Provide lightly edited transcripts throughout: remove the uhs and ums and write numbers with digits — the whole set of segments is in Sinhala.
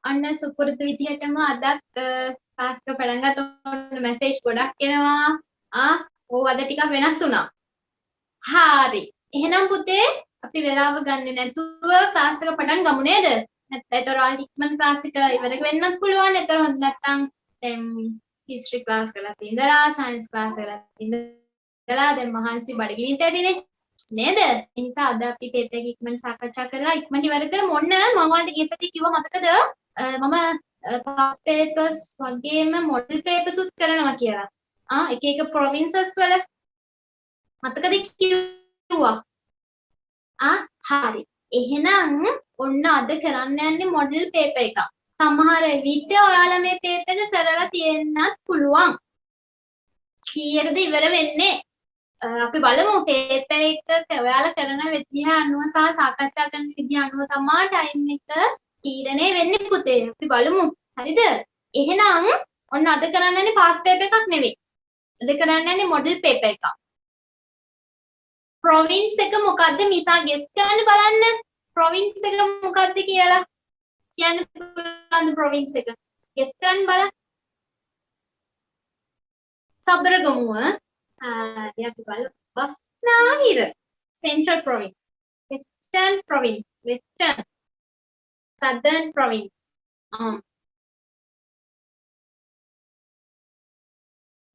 අන්න සුපුරුදු විදිහටම අදත් ක්ලාස් එක පටන් ගන්නකොට මැසේජ් ගොඩක් එනවා. ඕව අද ටිකක් වෙනස් වුණා. හරි. එහෙනම් පුතේ අපි වෙලාව ගන්නේ නැතුව ක්ලාස් එක පටන් ගමු නේද? නැත්නම් ඒතර ඔයාලට ඉක්මන ක්ලාස් එක ඉවර වෙන්නත් පුළුවන්. ඒතර හොඳ නැත්නම් දැන් හිස්ටරි ක්ලාස් කරලා ඉඳලා සයන්ස් ක්ලාස් කරලා ඉඳලා දැන් මහන්සි බඩගිනින්ට ඇතිනේ. නේද? ඒ නිසා අද අපි පේපර් එක ඉක්මනට සාකච්ඡා කරලා ඉක්මනට ඉවර කරමු. ඔන්න මම ඔයාලට ගිය සතියේ කිව්වා මතකද? මම past papers වගේම model papers උත් කරනවා කියලා. එක එක provinces වල මතකද කිව්වා? හරි. එහෙනම් ඔන්න අද කරන්න යන්නේ model paper එකක්. සමහර විට ඔයාලා මේ paper එක කරලා තියෙන්නත් පුළුවන්. කීයටද ඉවර වෙන්නේ? අපි බලමු paper එක ඔයාලා කරන විදිහ අනුව සහ සාකච්ඡා කරන විදිහ අනුව තමයි time එක තීරණය වෙන්නේ පුතේ. අපි බලමු. හරිද? එහෙනම් ඔන්න අද කරන්න යන්නේ past paper එකක් නෙවෙයි. අද කරන්න යන්නේ model paper එකක්. province එක මොකද්ද මිසා guess කරන්න බලන්න. province එක මොකද්ද කියලා කියන්න පුළුවන් province එක. guess කරන්න බලන්න. සබරගමුව. හරි අපි බලමු. බස්නාහිර. central province. western province. western. southern province.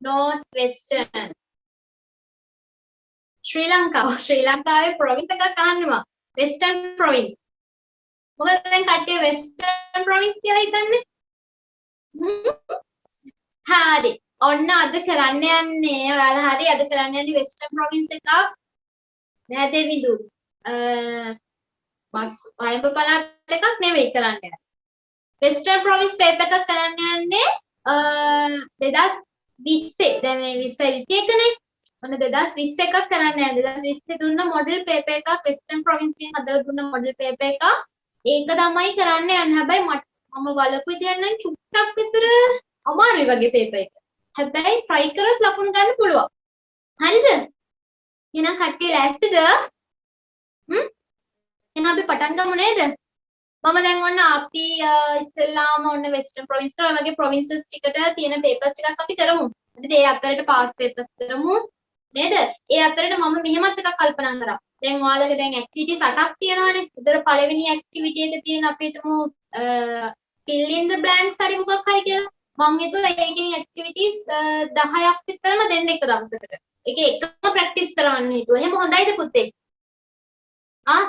north western. ශ්‍රී ලංකාව. ශ්‍රී ලංකාවේ province එකක් අහන්නවා. western province. මොකද දැන් කට්ටිය western province කියලා හිතන්නේ. හරි. ඔන්න අද කරන්න යන්නේ ඔයාලා හරි අද කරන්න යන්නේ western province එකක්. නෑ විදු. බස් වයඹ පළාත් එකක් නෙවෙයි කරන්න යන්නේ. western province paper එකක් කරන්න යන්නේ 2020 දැන් මේ 20 21 නේ. ඔන්න 2020 එකක් කරන්න යන්නේ. 2020 දුන්න model paper එකක් western province එකෙන් හදලා දුන්න model paper එකක්. ඒක තමයි කරන්න යන්නේ. හැබැයි මම බලපු විදියට නම් චුට්ටක් විතර අමාරුයි වගේ paper එක. හැබැයි try කරොත් ලකුණු ගන්න පුළුවන්. හරිද? එහෙනම් කට්ටිය ලෑස්තිද? එහෙනම් අපි පටන් ගමු නේද? මම දැන් ඔන්න අපි ඉස්සෙල්ලාම ඔන්න western province කරා වගේ provinces ටිකට තියෙන papers ටිකක් අපි කරමු. හරිද? ඒ අතරට past papers කරමු. නේද? ඒ අතරට මම මෙහෙමත් එකක් කල්පනා කරා. දැන් ඔයාලගේ දැන් activities 8ක් තියෙනවානේ. ඒතර පළවෙනි activity එක තියෙන අපි හිතමු fill in the blanks හරි මොකක් හරි කියලා. මම හිතුවා ඒකෙන් activities 10ක් විතරම දෙන්න එක දවසකට. ඒකේ එකම practice කරවන්න හිතුවා. එහෙම හොඳයිද පුතේ?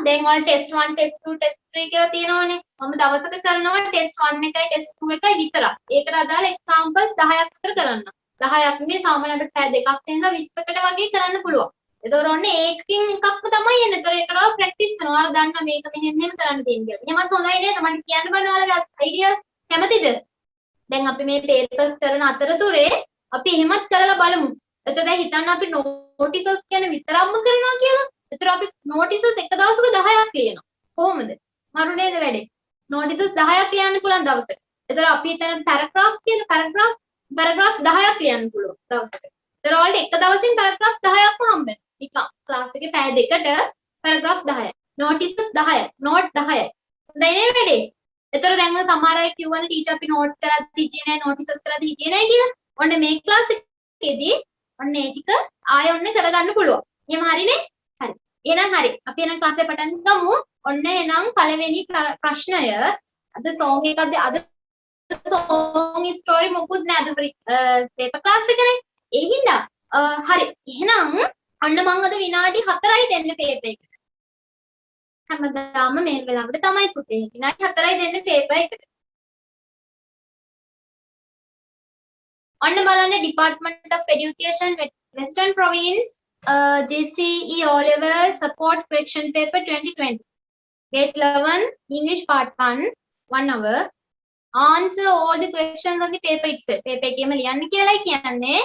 දැන් ඔයාලා test 1 test 2 test 3 කියලා තියෙනවානේ. මම දවසක කරනවා test 1 එකයි test 2 එකයි විතරක්. ඒකට අදාළ examples 10ක් විතර කරන්න. 10ක් මේ සාමාන්‍ය අපිට පැය දෙකක් දෙන්න 20කට වගේ කරන්න පුළුවන්. ඒතකොට ඔන්න ඒකකින් එකක්ම තමයි එන්නේ. ඒතකොට ඒකට ප්‍රැක්ටිස් කරනවා. ඔයාලා දන්නා මේක මෙහෙම කරන්න තියෙන කියලා. එහෙමත් හොඳයි නේද? මට කියන්න බෑ ඔයාලගේ ideas කැමතිද? දැන් අපි මේ papers කරන අතරතුරේ අපි එහෙමත් කරලා බලමු. එතකොට දැන් හිතන්න අපි notices කියන විතරක්ම කරනවා කියලා. ඒතර අපි notices එක දවසක 10ක් ලියනවා. කොහොමද? මරු නේද වැඩේ? notices 10ක් ලියන්න පුළුවන් දවසකට. ඒතර අපි හිතන paragraph කියන paragraph 10ක් ලියන්න පුළුවන් දවසකට. ඒතර ඔයාලට එක දවසින් paragraph 10ක්ම හම්බෙනවා. නිකන් ක්ලාස් එකේ පැය දෙකට paragraph 10යි. notices 10යි. note 10යි. හොඳයි නේද වැඩේ? ඒතර දැන් සමහර අය කියවනේ ටීචර් අපි note කරලා හිටියේ නැහැ notices කරලා හිටියේ නැහැ කියලා. ඔන්න මේ ක්ලාස් එකේදී ඔන්න ඒ ටික ආයෙ ඔන්න කරගන්න පුළුවන්. එහෙම හරිනේ? හරි. එහෙනම් හරි. අපි එහෙනම් ක්ලාස් එක පටන් ගමු. ඔන්න එහෙනම් පළවෙනි ප්‍රශ්නය අද song එකක්ද අද song story මොකුත් නෑ අද paper class එකනේ. ඒ හින්දා හරි. එහෙනම් ඔන්න මම අද විනාඩි 4යි දෙන්නේ paper එකට. හැමදාම මේ වෙලාවට තමයි පුතේ. විනාඩි 4යි දෙන්නේ paper එකට. ඔන්න බලන්න Department of Education Western Province JCE O Level Support Question Paper 2020. Grade 11 English Part 1 1 hour. Answer all the questions on the paper itself. Paper එකේම ලියන්න කියලායි කියන්නේ.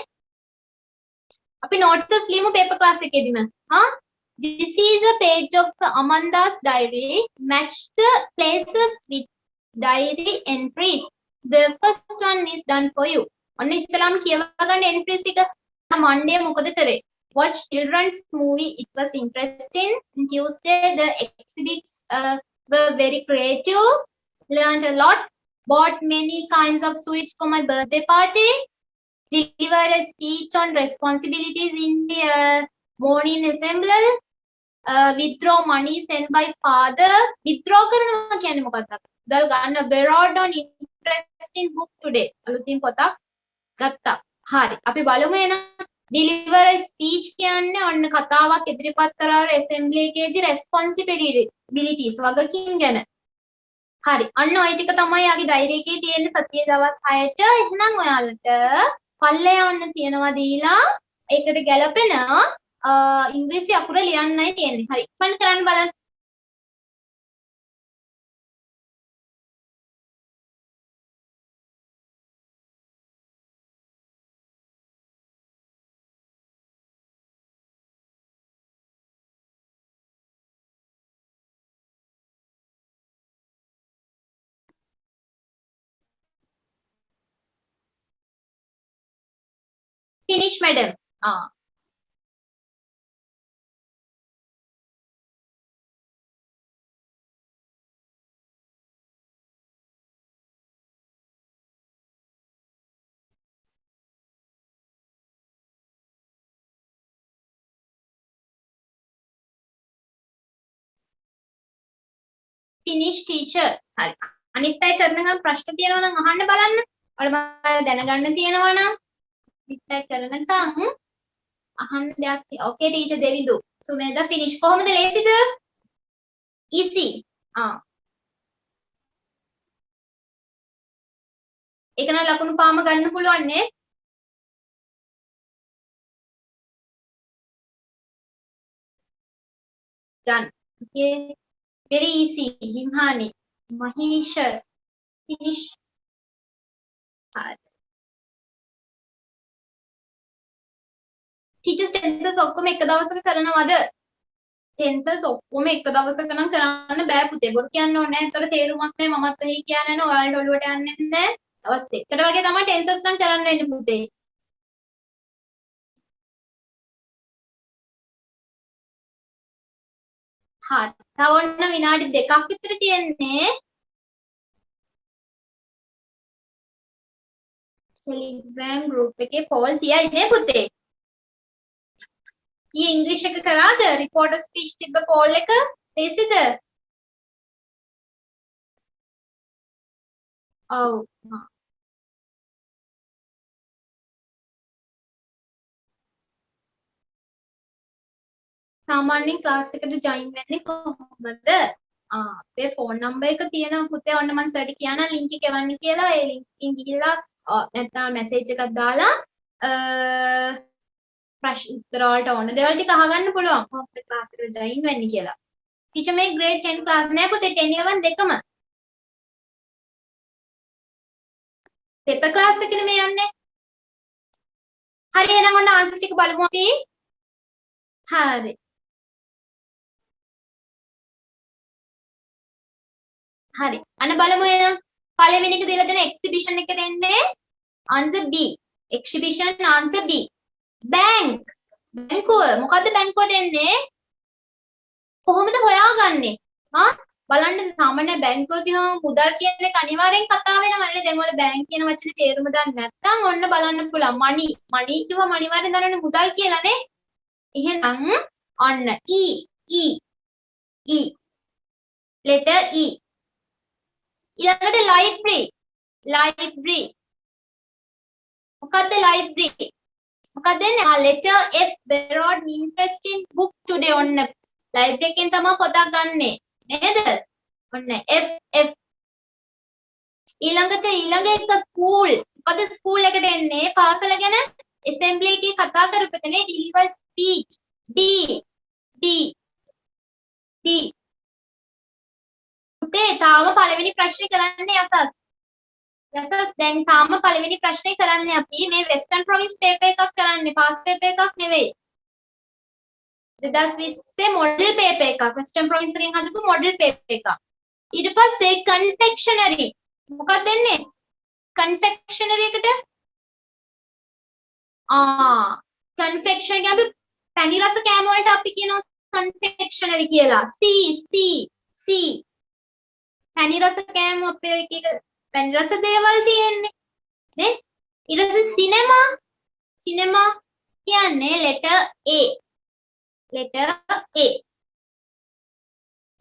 අපි notes ලියමු paper class එකේදීම. This is a page of Amanda's diary. Match the places with diary entries. The first one is done for you. ඔන්න ඉස්සලාම කියවා ගන්න entries ටික. Monday මොකද කරේ? Watch children's movie. It was interesting. On Tuesday the exhibits were very creative. Learned a lot. bought many kinds of sweets for my birthday party, delivered a speech on responsibilities in the morning assembly, withdraw money sent by father. Withdraw කරනවා කියන්නේ මොකක්ද? දල් ගන්න borrowed on interesting book today. අලුතින් පොතක් ගත්තා. හරි. අපි බලමු එහෙනම් deliver a speech කියන්නේ ඔන්න කතාවක් ඉදිරිපත් කරාර assembly එකේදී responsibilities වගකීම් ගැන. හරි. අන්න ඔය ටික තමයි යාගේ ඩයරි එකේ තියෙන්නේ සතියේ දවස් 6ට. එහෙනම් ඔයාලට පල්ලෙයා ඔන්න තියනවා දීලා ඒකට ගැලපෙන ඉංග්‍රීසි අකුර ලියන්නයි තියෙන්නේ. හරි. ඉක්මනට කරන්න බලන්න. finish madam. finish teacher. හරි. අනිත් අය කරන ගමන් ප්‍රශ්න තියෙනවා නම් අහන්න බලන්න. ඔයාලා දැනගන්න තියෙනවා නම් අනිත් අය කරනකම් අහන්න දෙයක්. okay teacher දෙවිඳු. සුමේදා finish කොහොමද ලේසිද? easy. ඒක නම් ලකුණු පාම ගන්න පුළුවන් නේ. done. okay very easy. Gimhani, Mahesh, finish. teachers tenses ඔක්කොම එක දවසක කරනවද? tenses ඔක්කොම එක දවසක නම් කරන්න බෑ පුතේ. බොරු කියන්න ඕනේ නැහැ. ඒතර තේරුමක් නැහැ. මමත් ඔහි කියන්නේ නැහැ. ඔයාලට ඔළුවට යන්නේ නැහැ. දවස් දෙකකට වගේ තමයි tenses නම් කරන්න වෙන්නේ පුතේ. හරි. තව ඔන්න විනාඩි දෙකක් විතර තියෙන්නේ. Telegram group එකේ poll තියයි නේ පුතේ. ඊ ඉංග්‍රීසි එක කරාද? reporter speech තිබ්බ poll එක ලේසිද? ඔව්. සාමාන්‍යයෙන් ක්ලාස් එකට join වෙන්නේ කොහොමද? අපේ phone number එක තියෙනවා පුතේ. ඔන්න මම සර්ට කියනවා link එක එවන්න කියලා. ඒ link එකෙන් ගිහිල්ලා නැත්නම් message එකක් දාලා ප්‍රශ්න උත්තර වලට ඕන දේවල් ටික අහගන්න පුළුවන්. කොහොමද ක්ලාස් එකට join වෙන්නේ කියලා. ටීචර් මේ grade 10 class නෑ පුතේ 10 11 දෙකම. paper class එකනේ මේ යන්නේ. හරි එහෙනම් ඔන්න answers ටික බලමු අපි. හරි. හරි. අන්න බලමු එහෙනම්. පළවෙනි එක දීලා දෙන exhibition එකට එන්නේ answer B. exhibition answer B. bank. බැංකුව. මොකද්ද බැංකුවට එන්නේ? කොහොමද හොයාගන්නේ? බලන්න සාමාන්‍ය බැංකුව කියනවා මුදල් කියන එක අනිවාර්යෙන් කතා වෙනවා නේද? දැන් ඔයාලා බැංක් කියන වචනේ තේරුම දන්නේ නැත්නම් ඔන්න බලන්න පුළුවන්. money කිව්වම අනිවාර්යෙන් දන්නවනේ මුදල් කියලා නේ. එහෙනම් ඔන්න E letter E. ඊළඟට library. මොකද්ද library? මොකක්ද එන්නේ? letter F borrowed interesting book today ඔන්න library එකෙන් තමයි පොතක් ගන්නෙ නේද? ඔන්න F ඊළඟ එක school. මොකද school එකට එන්නේ පාසල ගැන assembly එකේ කතා කරපෙතනේ deliver speech D පුතේ තාම පළවෙනි ප්‍රශ්නේ කරන්නේ යසස් දැන් තාම පළවෙනි ප්‍රශ්නේ කරන්නේ අපි මේ වෙස්ටර්න් ප්‍රොවින්ස් පේපර් එකක් කරන්නේ පාස් පේපර් එකක් නෙවෙයි 2020 මොඩල් පේපර් එකක් වෙස්ටර්න් ප්‍රොවින්ස් එකෙන් හදපු මොඩල් පේපර් එකක් ඊට පස්සේ කන්ෆෙක්ෂනරි මොකක්ද දෙන්නේ කන්ෆෙක්ෂනරි එකට කන්ෆෙක්ෂනරි කියන්නේ පැණි රස කෑම වලට අපි කියනවා කන්ෆෙක්ෂනරි කියලා C පැණි රස කෑම අපේ එක පැණි රස දේවල් තියෙන්නේ නේ. ඊට පස්සේ සිනමා කියන්නේ letter A. letter A.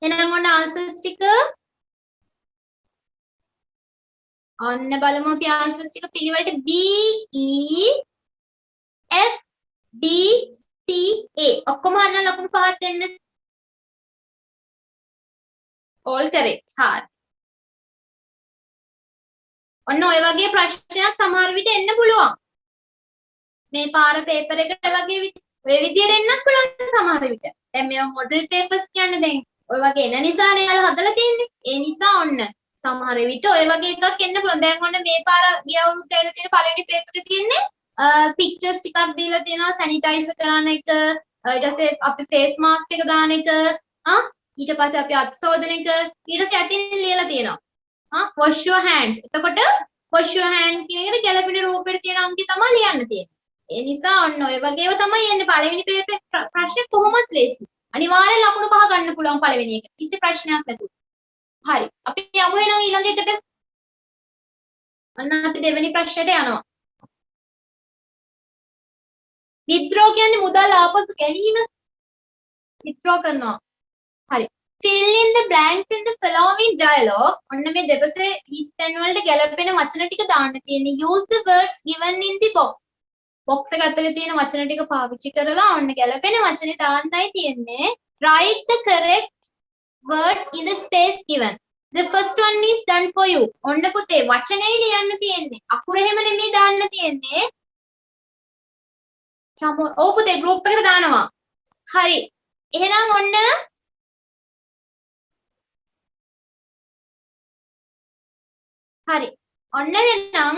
එහෙනම් ඔන්න answers ටික ඔන්න බලමු අපි answers ටික පිළිවෙලට B E F D C A ඔක්කොම අහන්න ලකුණු පහක් දෙන්න. all correct. හරි. ඔන්න ඔය වගේ ප්‍රශ්නයක් සමහර විට එන්න පුළුවන්. මේ පාර පේපර් එකට වගේ ඔය විදියට එන්නත් පුළුවන් සමහර විට. දැන් මේවා මොඩල් පේපර්ස් කියන්නේ දැන් ඔය වගේ එන නිසානේ යාළුවා හදලා තියෙන්නේ. ඒ නිසා ඔන්න සමහර විට ඔය වගේ එකක් එන්න පුළුවන්. දැන් ඔන්න මේ පාර ගිය අවුරුද්ද ඇවිල්ලා තියෙන පළවෙනි පේපර් එකේ තියෙන්නේ පික්චර්ස් ටිකක් දීලා තියෙනවා සැනිටයිසර් කරන එක, ඊට පස්සේ අපි ෆේස් මාස්ක් එක දාන එක, ඊට පස්සේ අපි අත් සෝදන එක, ඊට පස්සේ යටින් ලියලා තියෙනවා wash your hands. එතකොට wash your hand කියන එකට ගැළපෙන රූපෙට තියෙන අංකය තමයි ලියන්න තියෙන්නේ. ඒ නිසා ඔන්න ඔය වගේව තමයි එන්නේ පළවෙනි පේපර් ප්‍රශ්නේ කොහොමත් ලේසි. අනිවාර්යෙන් ලකුණු පහ ගන්න පුළුවන් පළවෙනි එක. කිසි ප්‍රශ්නයක් නැතුව. හරි. අපි යමු එහෙනම් ඊළඟ එකට. අන්න අපි දෙවෙනි ප්‍රශ්නයට යනවා. withdraw කියන්නේ මුදල් ආපසු ගැනීම. withdraw කරනවා. හරි. fill in the blanks in the following dialogue. ඔන්න මේ දෙපසේ හිස්තැන් වලට ගැලපෙන වචන ටික දාන්න තියෙන්නේ. use the words given in the box. box එක ඇතුලේ තියෙන වචන ටික පාවිච්චි කරලා ඔන්න ගැලපෙන වචනේ දාන්නයි තියෙන්නේ. write the correct word in the space given. The first one is done for you. ඔන්න පුතේ වචනේ ලියන්න තියෙන්නේ. අකුර එහෙම නෙමෙයි දාන්න තියෙන්නේ. ඔව් පුතේ group එකට දානවා. හරි. එහෙනම් ඔන්න හරි. ඔන්න එහෙනම්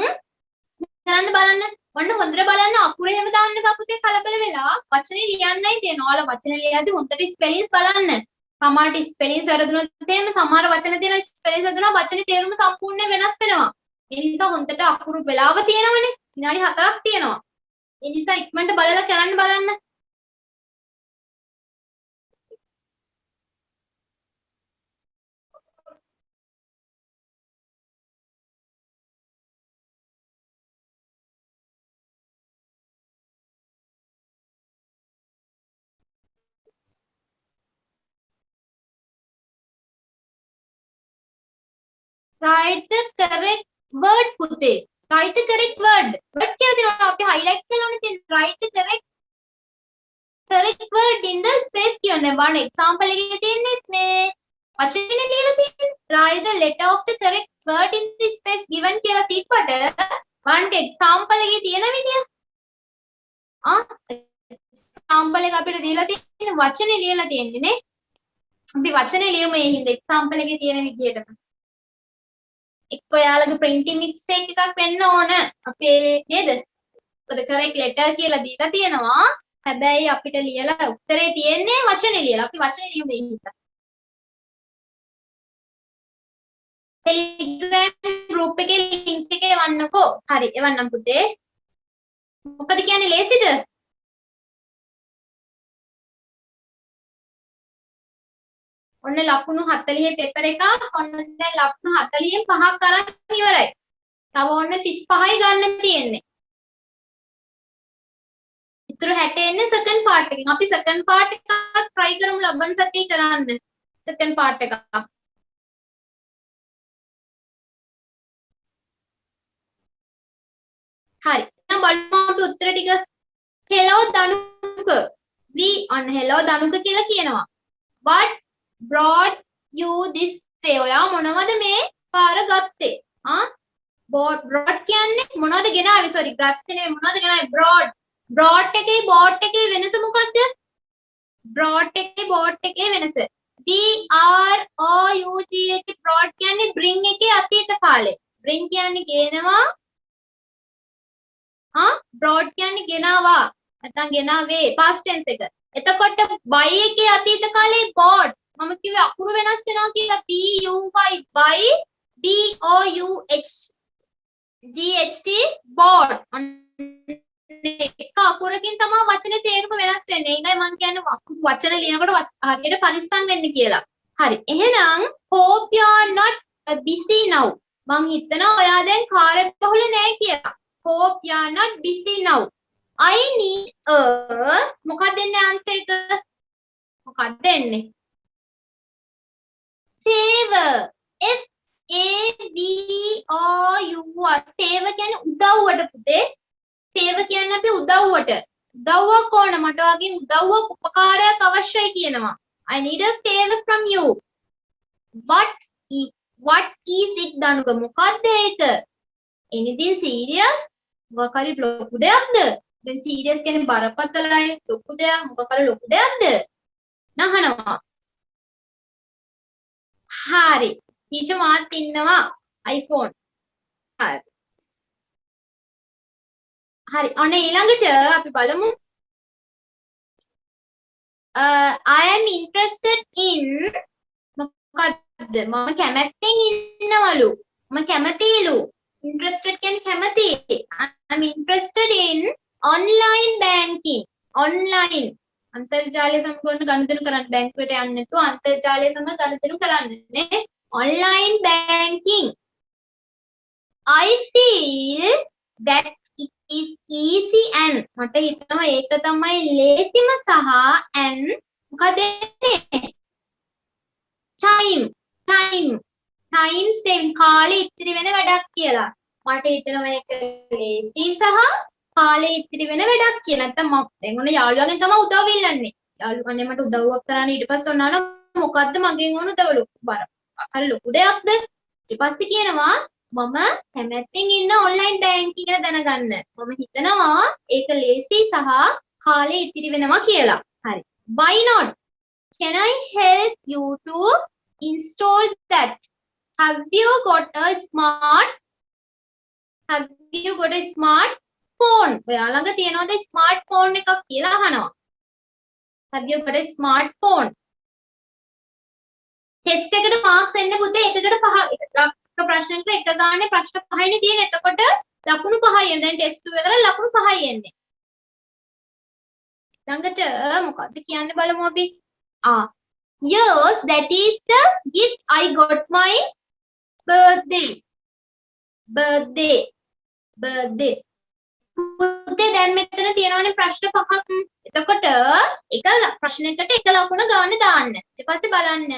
කරන්න බලන්න. ඔන්න හොඳට බලන්න අකුර එහෙම දාන්න එපා පුතේ කලබල වෙලා. වචනේ ලියන්නයි තියෙනවා. ඔයාලා වචනේ ලියද්දි හොඳට ස්පෙලිංස් බලන්න. සමහරට ස්පෙලිංස් වැරදුනොත් එහෙම සමහර වචන තියෙනවා ස්පෙලිංස් වැරදුනා වචනේ තේරුම සම්පූර්ණයෙන් වෙනස් වෙනවා. ඒ නිසා හොඳට අකුරු වෙලාව තියෙනවනේ. විනාඩි 4ක් තියෙනවා. ඒ නිසා ඉක්මනට බලලා කරන්න බලන්න. write the correct word පුතේ. write the correct word. word කියලා දෙනවා අපි highlight කරලානේ තියෙන්නේ. write the correct word in the space given. දැන් බලන්න example එකේ තියෙන්නේ මේ වචනේ ලියලා තියෙන්නේ. write the letter of the correct word in the space given කියලා තිබ්බට බලන්න example එකේ තියෙන විදිය. example එක අපිට දීලා තියෙන වචනේ ලියලා තියෙන්නේ නේ. අපි වචනේ ලියමු මේ හින්දා example එකේ තියෙන විදියටම. එක්ක ඔයාලගේ printing mistake එකක් වෙන්න ඕන අපේ නේද? මොකද correct letter කියලා දීලා තියෙනවා. හැබැයි අපිට ලියලා උත්තරේ තියෙන්නේ වචනේ ලියලා. අපි වචනේ ලියමු මේ හින්දා. Telegram group එකේ link එක එවන්නකෝ. හරි එවන්නම් පුතේ. මොකද කියන්නේ ලේසිද? ඔන්න ලකුණු 40 පෙපර් එකක්. ඔන්න දැන් ලකුණු 45න් 5ක් අරන් ඉවරයි. තව ඔන්න 35යි ගන්න තියෙන්නේ. ඉතුරු 60 එන්නේ සෙකන්ඩ් පාර්ට් එකෙන්. අපි සෙකන්ඩ් පාර්ට් එකක් try කරමු ලබන සතියේ කරන්න. සෙකන්ඩ් පාර්ට් එකක්. හරි. දැන් බලමු අපි උත්තර ටික. hello danuka. we on hello danuka කියලා කියනවා. what brought you this way? ඔයා මොනවද මේ පාර ගත්තේ? brought කියන්නේ මොනවද ගෙනාවේ? sorry ගත්තේ නෙමෙයි මොනවද ගෙනාවේ? brought එකේ bought එකේ වෙනස මොකද්ද? brought එකේ bought එකේ වෙනස. B R O U G එකේ brought කියන්නේ bring එකේ අතීත කාලේ. bring කියන්නේ ගේනවා. brought කියන්නේ ගෙනාවා. නැත්නම් ගෙනාවේ past tense එක. එතකොට buy එකේ අතීත කාලේ bought. මම කිව්වේ අකුරු වෙනස් වෙනවා කියලා. B U Y buy B O U H G H T bought. එක අකුරකින් තමයි වචනේ තේරුම වෙනස් වෙන්නේ. ඒකයි මම කියන්නේ වචන ලියනකොට හරියට පරිස්සම් වෙන්න කියලා. හරි. එහෙනම් hope you are not busy now. මං හිතනවා ඔයා දැන් කාර්යබහුල නෑ කියලා. Hope you are not busy now. I need a මොකක්ද දෙන්නේ answer එක? මොකක්ද දෙන්නේ? favor. F A V O U R. favor කියන්නේ උදව්වට පුතේ. favor කියන්නේ අපි උදව්වට. උදව්වක් ඕන මට වගේ උදව්වක් උපකාරයක් අවශ්‍යයි කියනවා. I need a favor from you. What is it Danuka මොකක්ද ඒක? anything serious? මොකක් හරි ලොකු දෙයක්ද? දැන් serious කියන්නේ බරපතලයි ලොකු දෙයක් මොකක් හරි ලොකු දෙයක්ද? නහනවා. හරි. ටීචර් මාත් ඉන්නවා iPhone. හරි. හරි. අනේ ඊළඟට අපි බලමු. I am interested in මොකක්ද? මම කැමැත්තෙන් ඉන්නවලු. මම කැමතිලු. interested කියන්නේ කැමති. I'm interested in online banking. online අන්තර්ජාලය සමග ගනුදෙනු කරන්න බැංකුවට යන්නේ නැතුව අන්තර්ජාලය සමග ගනුදෙනු කරන්න නේ. online banking. I feel that it is easy and මට හිතෙනවා ඒක තමයි ලේසිම සහ and මොකද time saving කාලේ ඉතිරි වෙන වැඩක් කියලා. මට හිතෙනවා ඒක ලේසි සහ කාලේ ඉතිරි වෙන වැඩක් කියලා. නැත්නම් මම දැන් ඔන්න යාළුවාගෙන් තමයි උදව් ඉල්ලන්නේ. යාළුවනේ මට උදව්වක් කරන්න ඊට පස්සේ ඔන්නාන මොකද්ද මගෙන් ඕන උදවලු. බර. අර ලොකු දෙයක්ද? ඊට පස්සේ කියනවා මම කැමැත්තෙන් ඉන්න ඔන්ලයින් බැංකින් ගැන දැනගන්න. මම හිතනවා ඒක ලේසි සහ කාලේ ඉතිරි වෙනවා කියලා. හරි. Why not? Can I help you to install that? Have you got a smart phone? ඔයා ළඟ තියෙනවද ස්මාර්ට් ෆෝන් එකක් කියලා අහනවා. Have you got a smart phone? Test එකට මාක්ස් එන්න පුතේ එකකට 5 එක ප්‍රශ්නයකට එක ගානේ ප්‍රශ්න 5යිනේ තියෙන්නේ. එතකොට ලකුණු 5යි එන්නේ. දැන් ටෙස්ට් 2 එකකට ලකුණු 5යි එන්නේ. ළඟට මොකද්ද කියන්න බලමු අපි. Yes, that is the gift I got my birthday. පුතේ දැන් මෙතන තියෙනවානේ ප්‍රශ්න 5ක්. එතකොට එක ප්‍රශ්නයකට එක ලකුණ ගන්න දාන්න. ඊට පස්සේ බලන්න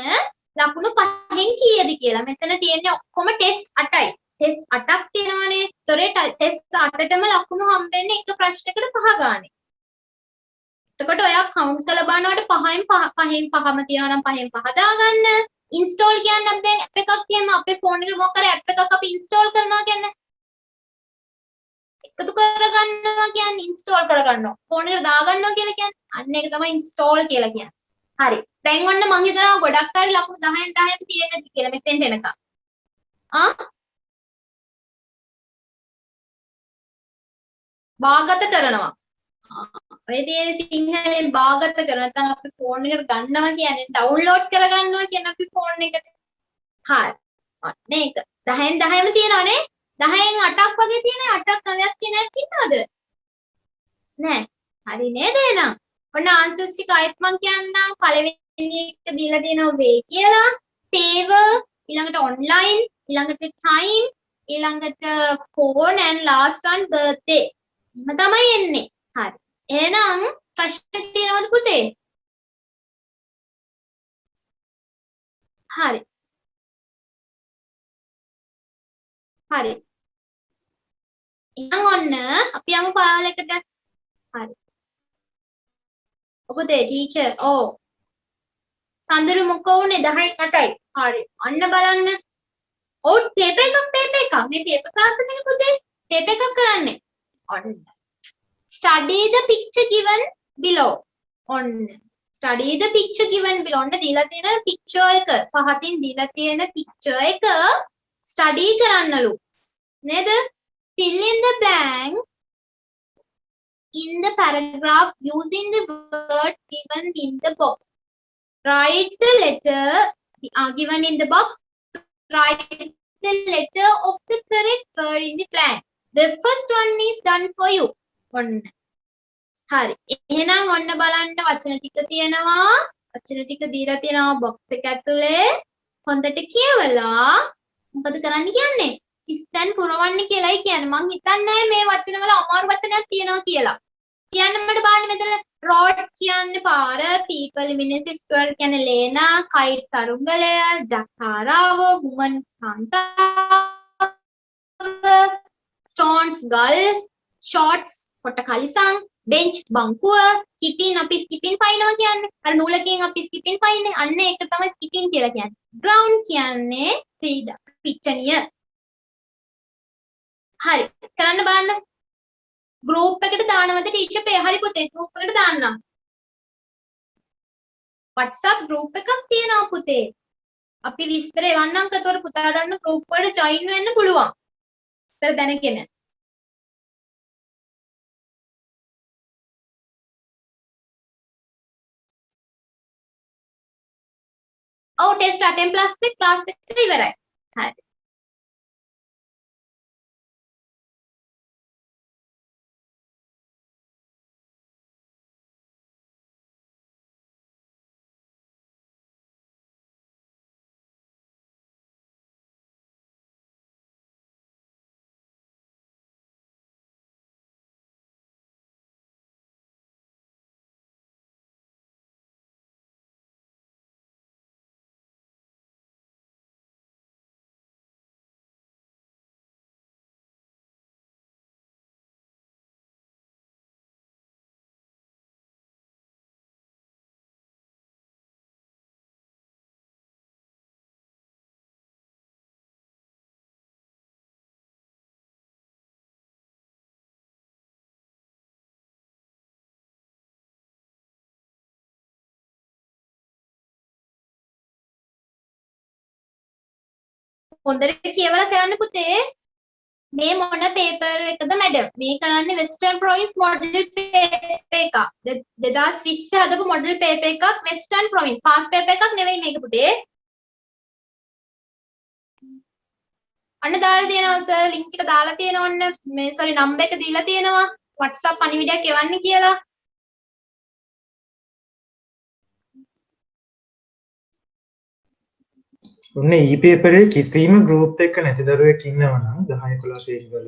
ලකුණු 5න් කීයද කියලා. මෙතන තියෙන්නේ ඔක්කොම ටෙස්ට් 8යි. ටෙස්ට් 8ක් තියෙනවානේ. ඒතරේ ටෙස්ට් 8ටම ලකුණු හම්බෙන්නේ එක ප්‍රශ්නයකට 5 ගානේ. එතකොට ඔයා කවුන්ට් කරලා බලනකොට 5න් 5ම තියෙනවා නම් 5න් 5 දාගන්න. ඉන්ස්ටෝල් කියන්නේ අපි දැන් ඇප් එකක් කියම අපේ ෆෝන් එකට මොකක් කරේ ඇප් එකක් අපි ඉන්ස්ටෝල් කරනවා කියන්නේ. එකතු කරගන්නවා කියන්නේ ඉන්ස්ටෝල් කරගන්නවා. ෆෝන් එකට දාගන්නවා කියලා කියන්නේ. අන්න ඒක තමයි ඉන්ස්ටෝල් කියලා කියන්නේ. හරි. දැන් ඔන්න මං හිතනවා ගොඩක් අය ලකුණු 10න් 10ම තියෙන්නේ නැති කියලා මෙතෙන්ට එනකම්. භාගත කරනවා. ඔය තියෙන සිංහලෙන් භාගත කරනවා. නැත්නම් අපි ෆෝන් එකට ගන්නවා කියන්නේ ඩවුන්ලෝඩ් කරගන්නවා කියන්නේ අපි ෆෝන් එකට. හරි. ඔන්න ඒක. 10න් 10ම තියෙනවනේ. 10න් 8ක් වගේ තියෙන 8ක් 9ක් කියන එකක් ඉන්නවද? නෑ. හරි නේද එහෙනම්? ඔන්න ආන්සර්ස් ටික ආයෙත් මං කියන්නම්. පළවෙනි එක දීලා තියෙනවා වේ කියලා. favor ඊළඟට online ඊළඟට time ඊළඟට phone and last one birthday. මම තමයි එන්නේ. හරි. එහෙනම් ප්‍රශ්න තියෙනවද පුතේ? හරි. හරි. එහෙනම් ඔන්න අපි යමු පාලකට. හරි. ඔකද ටීචර්? ඔව්. කඳුරු මොක උනේ 10න් 8යි. හරි. අන්න බලන්න. ඔව් පේපර් එකක්. මේ පේපර් ක්ලාස් එකනේ පුතේ. පේපර් එකක් කරන්නේ. ඔන්න. Study the picture given below. ඔන්න. Study the picture given below. ඔන්න දීලා තියෙන picture එක. පහතින් දීලා තියෙන picture එක study කරන්නලු. නේද? Fill in the blank in the paragraph using the word given in the box. Write the letter given in the box. Write the letter of the correct word in the blank. The first one is done for you. ඔන්න. හරි. එහෙනම් ඔන්න බලන්න වචන ටික තියෙනවා. වචන ටික දීලා තියෙනවා box එක ඇතුලේ. හොඳට කියවලා මොකද කරන්න කියන්නේ? ඉස්සෙන් පුරවන්න කියලායි කියන්නේ. මං හිතන්නේ මේ වචනවල අමාරු වචනයක් තියෙනවා කියලා. කියන්න මට බලන්න මෙතන road කියන්නේ පාර, people මිනිස්සු, steward කියන්නේ ලේනා, kite සරුංගලය, ජකාරාව, woman කාන්තාව, stones ගල්, shorts පොට කලිසම්, bench බංකුව, skipping අපි skipping පයින්නවා කියන්නේ. අර නූලකින් අපි skipping පයින්නේ. අන්න ඒක තමයි skipping කියලා කියන්නේ. ground කියන්නේ ක්‍රීඩා පිට්ටනිය. හරි. කරන්න බලන්න. group එකට දානවද ටීචර් පේ? හරි පුතේ group එකට දාන්නම්. WhatsApp group එකක් තියෙනවා පුතේ. අපි විස්තර එවන්නම්. කතෝර පුතාට group වලට join වෙන්න පුළුවන්. විස්තර දැනගෙන. ඔව් ටෙස්ට් අටෙන් ප්ලස් එක ක්ලාස් එක ඉවරයි. හරි. හොඳට කියවලා කරන්න පුතේ. මේ මොන පේපර් එකද මැඩම්? මේ කරන්නේ වෙස්ටර්න් ප්‍රොවින්ස් මොඩල් පේපර් එකක්. 2020 හදපු මොඩල් පේපර් එකක් වෙස්ටර්න් ප්‍රොවින්ස්. පාස් පේපර් එකක් නෙවෙයි මේක පුතේ. අන්න දාලා තියෙනවා සර් ලින්ක් එක දාලා තියෙනවා ඔන්න මේ සෝරි නම්බර් එක දීලා තියෙනවා WhatsApp පණිවිඩයක් එවන්න කියලා. ඔන්න e-paper කිසිම group එකක නැති දරුවෙක් ඉන්නවා නම් 10 11 ශ්‍රේණි වල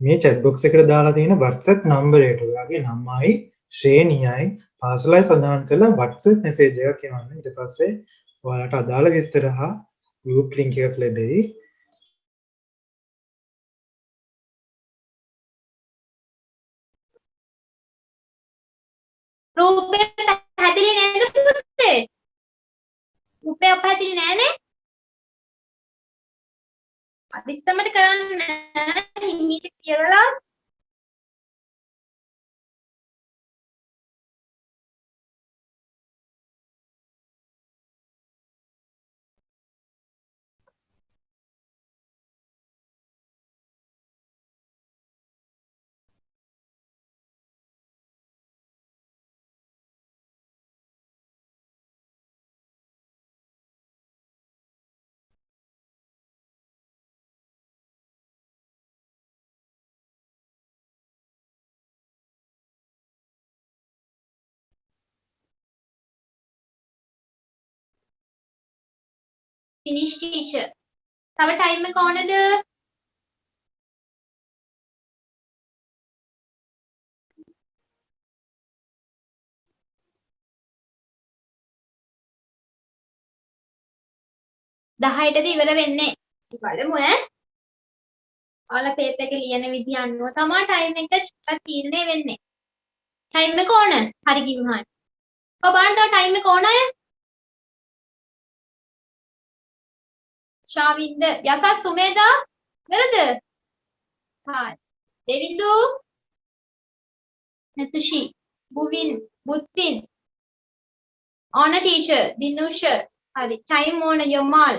මේ chat box එකට දාලා තියෙන WhatsApp නම්බරයට ඔයාගේ නමයි ශ්‍රේණියයි පාසලයි සඳහන් කරලා WhatsApp message එකක් එවන්න. ඊට පස්සේ ඔයාලට අදාළ විස්තර හා group link එකක් ලැබෙයි. රූපේ පැහැදිලි නේද පුතේ? රූපේ පැහැදිලි නෑනේ. අදිස්සමට කරන්න හිමීට කියලා finish teacher. තව ටයිම් එක ඕනද? දහයටද ඉවර වෙන්නේ. බලමු ඈ. ඔයාලා පේපර් එක ලියන විදිහ අනුව තමයි ටයිම් එක චුට්ටක් තීරණය වෙන්නේ. ටයිම් එක ඕන? හරි කිව්වහම. ඔබ බලන්න තව ටයිම් එක ඕන අය? ශාවින්ද යසස් සුමේදා වෙනද? හායි. දෙවිඳු නතුෂි බුවින් බුත්පින් ඕන ටීචර් දිනුෂ හරි ටයිම් ඕන යමාල්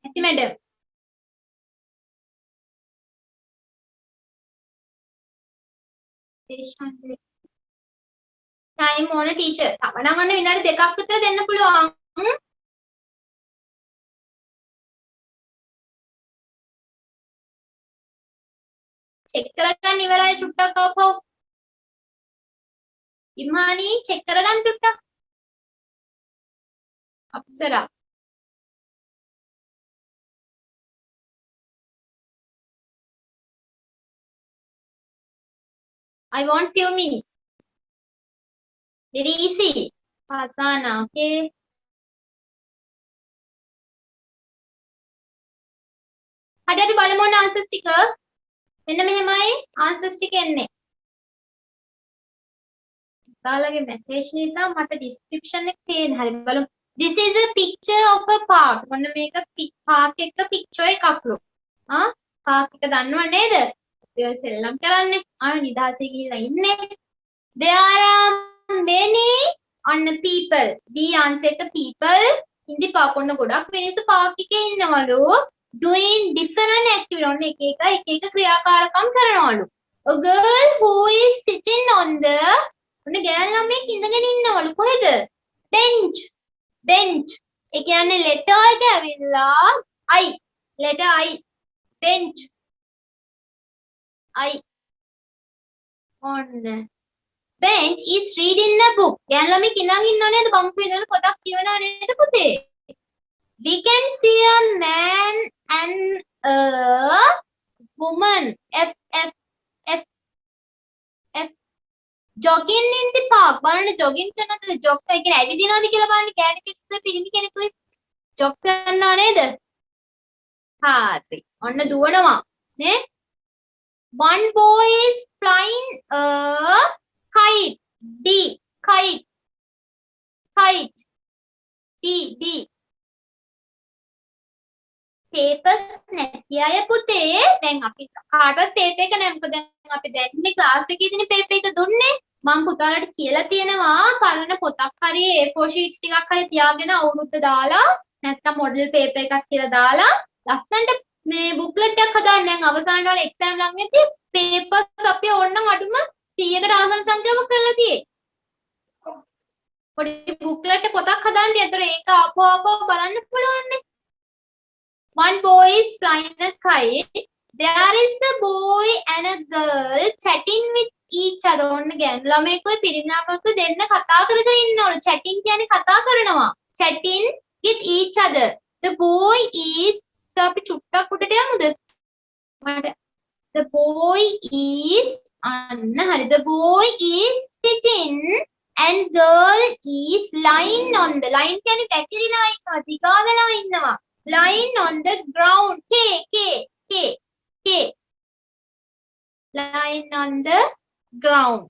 ඇති මැඩම් ටයිම් ඕන ටීචර් තව නම් ඔන්න විනාඩි දෙකක් විතර දෙන්න පුළුවන්. check කරගන්න ඉවරයි චුට්ටක් ආපහු. ඉම්හානි check කරගන්න චුට්ටක්. Apsara. I want few minutes. Very easy. Fasana, okay. හරි අපි බලමු ඔන්න answers ටික. මෙන්න මෙහෙමයි answers ටික එන්නේ. දාලාගේ message නිසා මට description එක තියෙන. හරි බලමු. This is a picture of a park. ඔන්න මේක park එක picture එකක්ලු. park එක දන්නව නේද? අපි ඔය සෙල්ලම් කරන්නේ. නිදහසේ ගිහිල්ලා ඉන්නේ. There are many on people. The answer එක people. හින්දි park ඔන්න ගොඩක් මිනිස්සු park එකේ ඉන්නවලු. Doing different activity. ඔන්න එක එක ක්‍රියාකාරකම් කරනවලු. A girl who is sitting on the ඔන්න ගෑල් ළමෙක් ඉඳගෙන ඉන්නවලු කොහෙද? bench. ඒ කියන්නේ letter එක ඇවිල්ලා I. letter I. bench. I. ඔන්න. bench is reading a book. ගෑල් ළමෙක් ඉඳන් ඉන්නව නේද? බංකුවේ ඉඳන් පොතක් කියවනව නේද පුතේ? We can see a man and a woman. F. Jogging in the park. බලන්න jogging කරනවද? jog එක කියන්නේ ඇවිදිනවද කියලා බලන්න ගෑනු කෙනෙකුයි පිරිමි කෙනෙකුයි jog කරනව නේද? හරි. ඔන්න දුවනවා නේ? One boy is flying a kite. D. kite. D. papers නැති අය පුතේ දැන් අපි කාටවත් paper එක නැහැ මොකද දැන් අපි දැන් ඉන්නේ class එකේ ඉතින් paper එක දුන්නේ මම පුතාලට කියලා තියෙනවා පරණ පොතක් හරි A4 sheets ටිකක් හරි තියාගෙන අවුරුද්ද දාලා නැත්නම් model paper එකක් කියලා දාලා ලස්සනට මේ booklet එකක් හදාන්න දැන් අවසාන වල exam ලඟ වෙද්දී papers අපි ඕනනම් අඩුම 100කට ආසන්න සංඛ්‍යාවක් කරලා තියෙයි පොඩි booklet පොතක් හදාන්න. ඒතර ඒක ආපහු බලන්න පුළුවන් නේ. One boy is flying a kite. There is a boy and a girl chatting with each other. ඔන්න ගෑනු ළමයෙකුයි පිරිමි ළමයෙකුයි දෙන්න කතා කර කර ඉන්නවලු. chatting කියන්නේ කතා කරනවා. chatting with each other. The boy is අපි චුට්ටක් උඩට යමුද? The boy is අන්න හරි. The boy is sitting and girl is lying on the line කියන්නේ පැතිරිලා ඉන්නවා. දිගා වෙලා ඉන්නවා. Lying on the ground. K. Lying on the ground.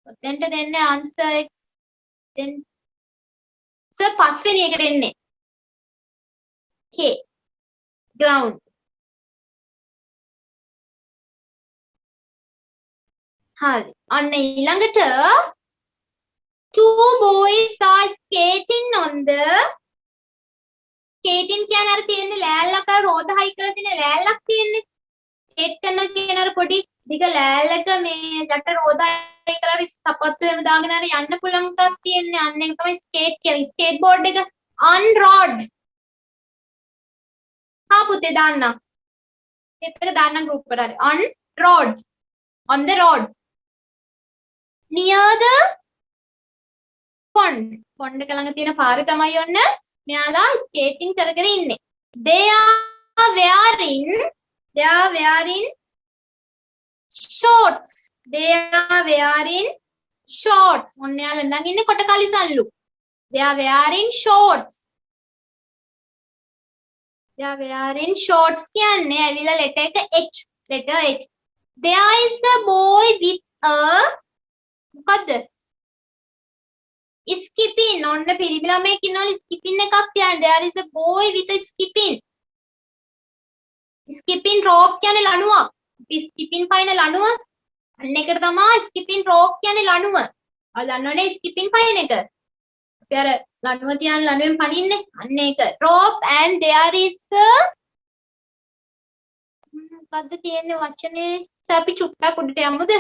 ඔතෙන්ට දෙන්නේ answer එක. then sir පස්වෙනි එකට එන්නේ. K. ground. හරි. අන්න ඊළඟට two boys are skating on the skating කියන්නේ අර තියෙන ලෑල්ලක රෝද හයි කරලා තියෙන ලෑල්ලක් තියෙන්නේ. ස්කේට් කරන කියන අර පොඩි දිග ලෑල්ලක මේ යට රෝද හයි කරලා සපත්තු එහෙම දාගෙන අර යන්න පුළුවන් එකක් තියෙන්නේ. අන්න ඒක තමයි ස්කේට් කියන්නේ. ස්කේට් බෝඩ් එක on road. හා පුතේ දාන්න. ටෙප් එක දාන්න group එකට හරි. on road. on the road. near the pond. pond එක ළඟ තියෙන පාරේ තමයි ඔන්න මෙයාලා ස්කේටින් කර කර ඉන්නේ. They are wearing shorts. They are wearing shorts. ඔන්න යාලා ඉඳන් ඉන්නේ කොට කලිසන්ලු. They are wearing shorts. They are wearing shorts කියන්නේ ඇවිල්ලා letter එක H. letter H. There is a boy with a මොකද්ද? skipping. ඔන්න පිරිමි ළමයෙක් ඉන්නවලු skipping එකක් කියන්නේ. There is a boy with a skipping. skipping rope කියන්නේ ලණුවක්. skipping පයින් ලණුව. අන්න එකට තමයි skipping rope කියන්නේ ලණුව. ඔය දන්නවනේ skipping පයින් එක. අපි අර ලණුව තියන ලණුවෙන් පනින්නේ. අන්න ඒක. rope and there is a මොකද්ද තියෙන්නේ වචනේ? අපි චුට්ටක් උඩට යමුද?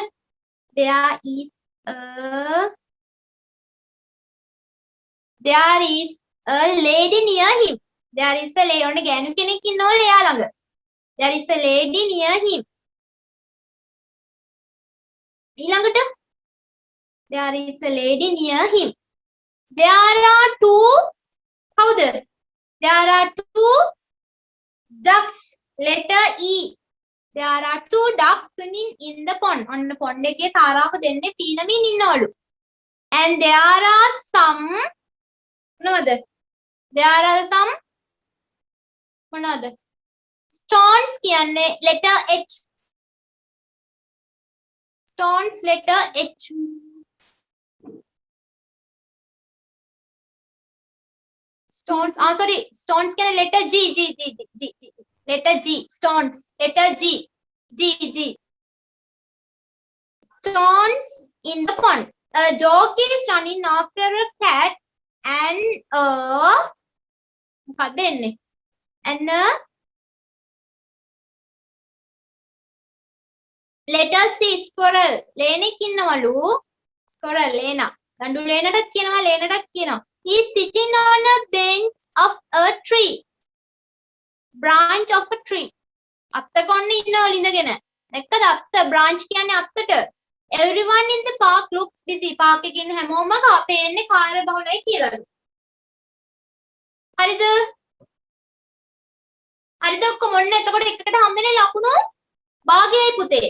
There is a lady near him. There is a lady. ඔන්න ගෑනු කෙනෙක් ඉන්නවලු එයා ළඟ. There is a lady near him. ඊළඟට there is a lady near him. There are two කවුද? There are two ducks. Letter E. There are two ducks swimming in the pond. ඔන්න pond එකේ තාරාව දෙන්නේ පීනමින් ඉන්නවලු. And there are some මොනවද? There are some මොනවද? Stones කියන්නේ letter H. Stones letter H. Stones. Sorry. Stones can letter G. Letter G. Stones. Letter G. G. Stones in the pond. A dog is running after a cat and a මොකක්ද එන්නේ? And a letter C. Squirrel. ලේනෙක් ඉන්නවලු. Squirrel ලේනා. ගඬු ලේනටත් කියනවා ලේනටත් කියනවා. He is sitting on a bench of a tree. Branch of a tree. අත්තකොන්න ඉන්නවලු ඉඳගෙන. දැක්කද අත්ත branch කියන්නේ අත්තට. Everyone in the park looks busy. park එකේ ඉන්න හැමෝම පේන්නේ කාර්ය බහුලයි කියලාලු. හරිද? හරිද ඔක්කොම ඔන්න එතකොට එකකට හම්බෙන්නේ ලකුණු භාගයයි පුතේ.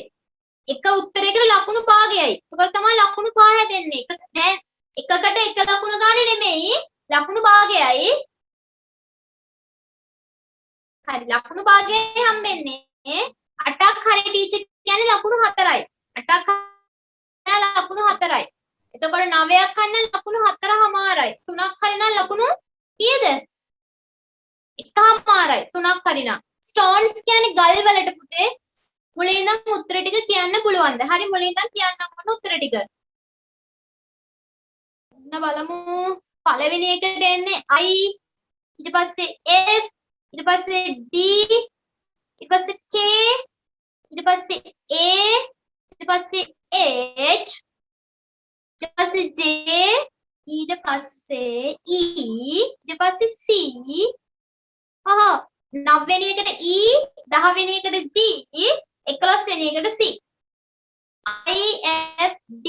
එක උත්තරයකට ලකුණු භාගයයි. ඒකට තමයි ලකුණු 5 හැදෙන්නේ. එක නෑ එකකට එක ලකුණු ගන්න නෙමෙයි ලකුණු භාගයයි. හරි ලකුණු භාගයයි හම්බෙන්නේ. 8ක් හරි ටීචර් කියන්නේ ලකුණු 4යි. 8ක් හරි ලකුණු 4යි. එතකොට 9ක් හරි ලකුණු 4මාරයි. 3ක් හරි නම් ලකුණු කීයද? 1මාරයි. 3ක් හරි නම්. ස්ටෝන්ස් කියන්නේ ගල් වලට පුතේ. මුලින් ඉඳන් උත්තර ටික කියන්න පුළුවන්ද? හරි මුලින් ඉඳන් කියන්න ඕන උත්තර ටික. බලමු පළවෙනි එකට එන්නේ I ඊට පස්සේ F ඊට පස්සේ D ඊට පස්සේ K ඊට පස්සේ A ඊට පස්සේ H ඊට පස්සේ J ඊට පස්සේ E ඊට පස්සේ C 9 වෙනි එකට E 10 වෙනි එකට G 11 වෙනි එකට C I F D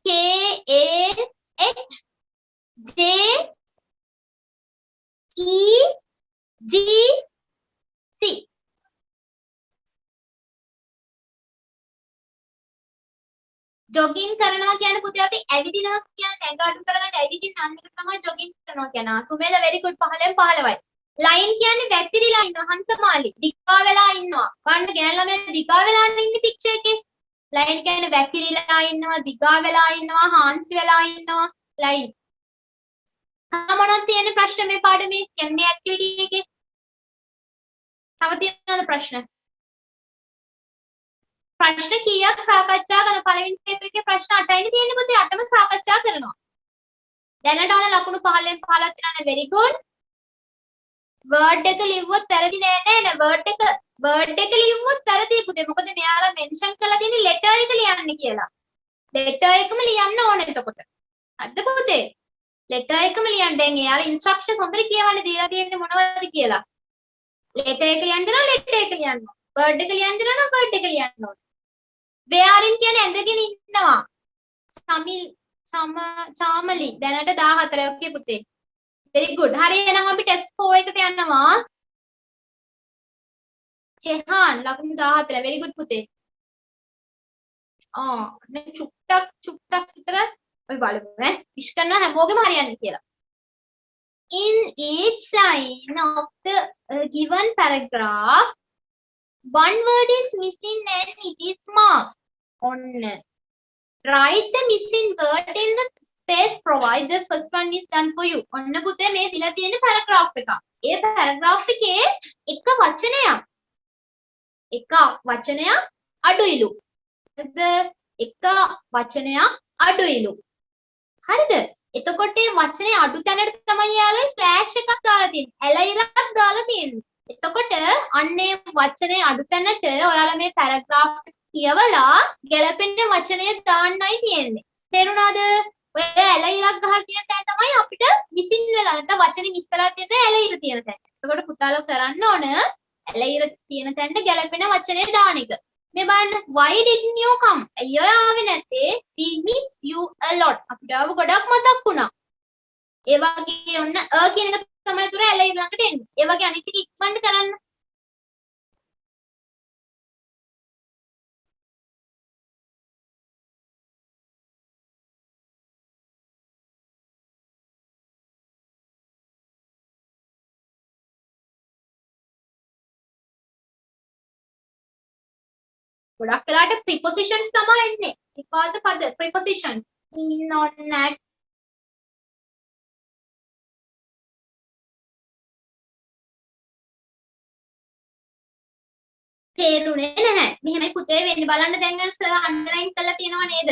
K A H J E G C jogging කරනවා කියන්නේ පුතේ අපි ඇවිදිනවා කියන්නේ ඇඟ අඩු කරගන්න ඇවිදින්න යන එක තමයි ජොගින් කරනවා කියන්නේ. Sumedha very good 15න් 15යි. ලයින් කියන්නේ වැතිරිලා ඉන්නවා හංසමාලි. දිගා වෙලා ඉන්නවා. ගන්න ගෑන ළමයා දිගා වෙලා ඉන්නේ පික්චර් එකේ. ලයින් කියන්නේ වැතිරිලා ඉන්නවා, දිගා වෙලා ඉන්නවා, හාන්සි වෙලා ඉන්නවා. ලයින්. මොනවද තියෙන්නේ ප්‍රශ්න මේ පාඩමේ MA ඇක්ටිවිටි එකේ? තව තියෙනවද ප්‍රශ්න? ප්‍රශ්න කීයක් සාකච්ඡා කරන පළවෙනි පේපර් එකේ ප්‍රශ්න 8යිනේ තියෙන්නේ පුතේ 8ම සාකච්ඡා කරනවා. දැනට ඕන ලකුණු 15න් 15ක් තියෙනවා very good. word එක ලිව්වොත් වැරදි නෑ word එක ලිව්වොත් වැරදි පුතේ. මොකද මෙයාලා මෙන්ෂන් කරලා තියෙන්නේ letter එක ලියන්න කියලා. letter එකම ලියන්න ඕනේ එතකොට. හරිද පුතේ? letter එකම ලියන්න. දැන් එයාලා instructions හොඳට කියවන්න දීලා තියෙන්නේ මොනවද කියලා. letter එක ලියන්න දෙනවා letter එක ලියන්න. word එක ලියන්න දෙනවා word එක ලියන්න ඕනේ. wearing කියන්නේ ඇඳගෙන ඉන්නවා. චාමලි දැනට 14 ඔක්කේ පුතේ. very good. හරි එහෙනම් අපි test 4 එකට යනවා. චෙහාන් ලකුණු 14 very good පුතේ. දැන් චුට්ටක් විතර අපි බලමු ඈ. විශ් කරනවා හැමෝගෙම හරියන්නේ කියලා. In each line of the given paragraph one word is missing and it is marked. Write the missing word in the space provided. The first one is done for you. ඔන්න පුතේ මේ දීලා තියෙන paragraph එක. ඒ paragraph එකේ එක වචනයක් අඩුයිලු. එක වචනයක් අඩුයිලු. හරිද? එතකොට මේ වචනේ අඩු තැනට තමයි යාළුවෝ ස්ලෑෂ් එකක් දාලා තියෙන්නේ. ඇලයිරක් දාලා තියෙන්නේ. එතකොට අන්නේ වචනේ අඩු තැනට ඔයාලා මේ paragraph කියවලා ගැලපෙන වචනය දාන්නයි තියෙන්නේ. තේරුණාද? ඔය ඇලයිරක් ගහලා තියෙන තැන තමයි අපිට මිසින් වෙලා නැත්නම් වචනේ මිස් කරලා තියෙන ඇලයිර තියෙන තැන. එතකොට පුතාලෝ කරන්න ඕන ඇලයිර තියෙන තැනට ගැලපෙන වචනේ දාන එක. මේ බලන්න why didn't you come? අයියෝ ආවේ නැත්තේ? We miss you a lot. අපිට ආව ගොඩක් මතක් වුණා. ඒ වගේ ඔන්න කියන එක තමයි තුර ඇල ඊළඟට එන්නේ. ඒ වගේ අනිත් ටික ඉක්මනට කරන්න. ගොඩක් වෙලාවට prepositions තමයි එන්නේ. විපාද පද preposition. in on at තේරුනේ නැහැ. මෙහෙමයි පුතේ වෙන්නේ බලන්න දැන් සර් අන්ඩර්ලයින් කරලා තියෙනව නේද?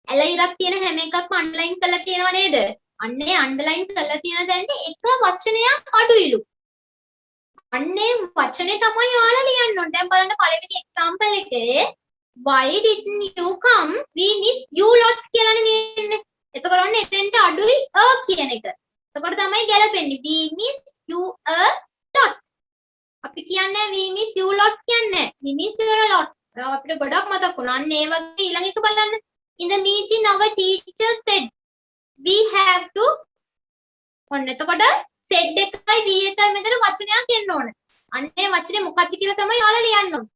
ඇල ඉරක් තියෙන හැම එකක්ම අන්ඩර්ලයින් කරලා තියෙනව නේද? අන්නේ අන්ඩර්ලයින් කරලා තියෙන දැන් එක වචනයක් අඩුයිලු. අන්නේ වචනේ තමයි ඔයාලා ලියන්න ඕනේ. දැන් බලන්න පළවෙනි එක්සැම්පල් එකේ why didn't you come? We miss you lot කියලානේ ලියන්නේ. එතකොට ඔන්න එතෙන්ට අඩුයි කියන එක. එතකොට තමයි ගැලපෙන්නේ. We miss you a lot. අපි කියන්නේ we miss you lot කියන්නේ. we miss you a lot. අපිට ගොඩක් මතක් වුණා. අන්න ඒ වගේ ඊළඟ එක බලන්න. in the meeting our teacher said we have to ඔන්න එතකොට said එකයි we එකයි මෙතන වචනයක් එන්න ඕනේ. අන්න ඒ වචනේ මොකක්ද කියලා තමයි ඔයාලා ලියන්න ඕනේ.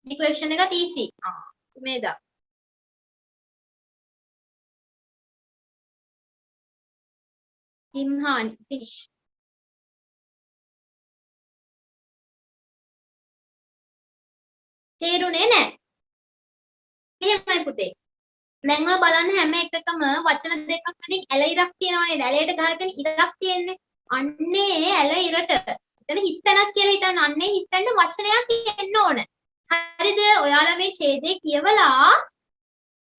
මේ question එක easy. මේදා Imhan fish තේරුනේ නැහැ. මෙහෙමයි පුතේ. දැන් ඔය බලන්න හැම එකකම වචන දෙකක් අතරින් ඇල ඉරක් තියෙනවා නේද? ඇලයට ගහගෙන ඉරක් තියෙන්නේ. අන්නේ ඇල ඉරට එතන හිස්තැනක් කියලා හිතන්න. අන්නේ හිස්තැන්න වචනයක් එන්න ඕන. හරිද? ඔයාලා මේ ඡේදේ කියවලා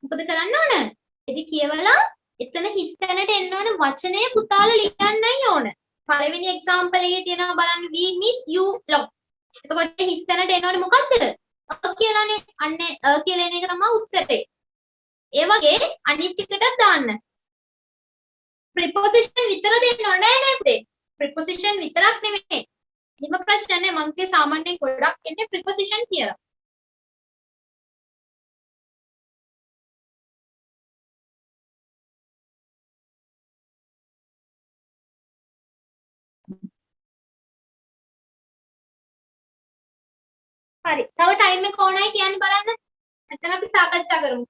මොකද කරන්න ඕන? එදි කියවලා එතන හිස්තැනට එන්න ඕන වචනය පුතාලා ලියන්නයි ඕන. පළවෙනි එක්සැම්පල් එකේ තියෙනවා බලන්න we miss you lot. එතකොට හිස්තැනට එන්න ඕනේ මොකද්ද? කියලානේ. අන්නේ කියලා එන එක තමයි උත්තරේ. ඒ වගේ අනිත් ටිකටත් දාන්න. preposition විතර දෙන්න ඕනේ නෑ පුතේ. preposition විතරක් නෙමෙයි. නිම ප්‍රශ්න නැහැ මං කිය සාමාන්‍යයෙන් ගොඩක් එන්නේ preposition කියලා. හරි. තව ටයිම් එක ඕනයි කියන්න බලන්න. නැත්නම් අපි සාකච්ඡා කරමු.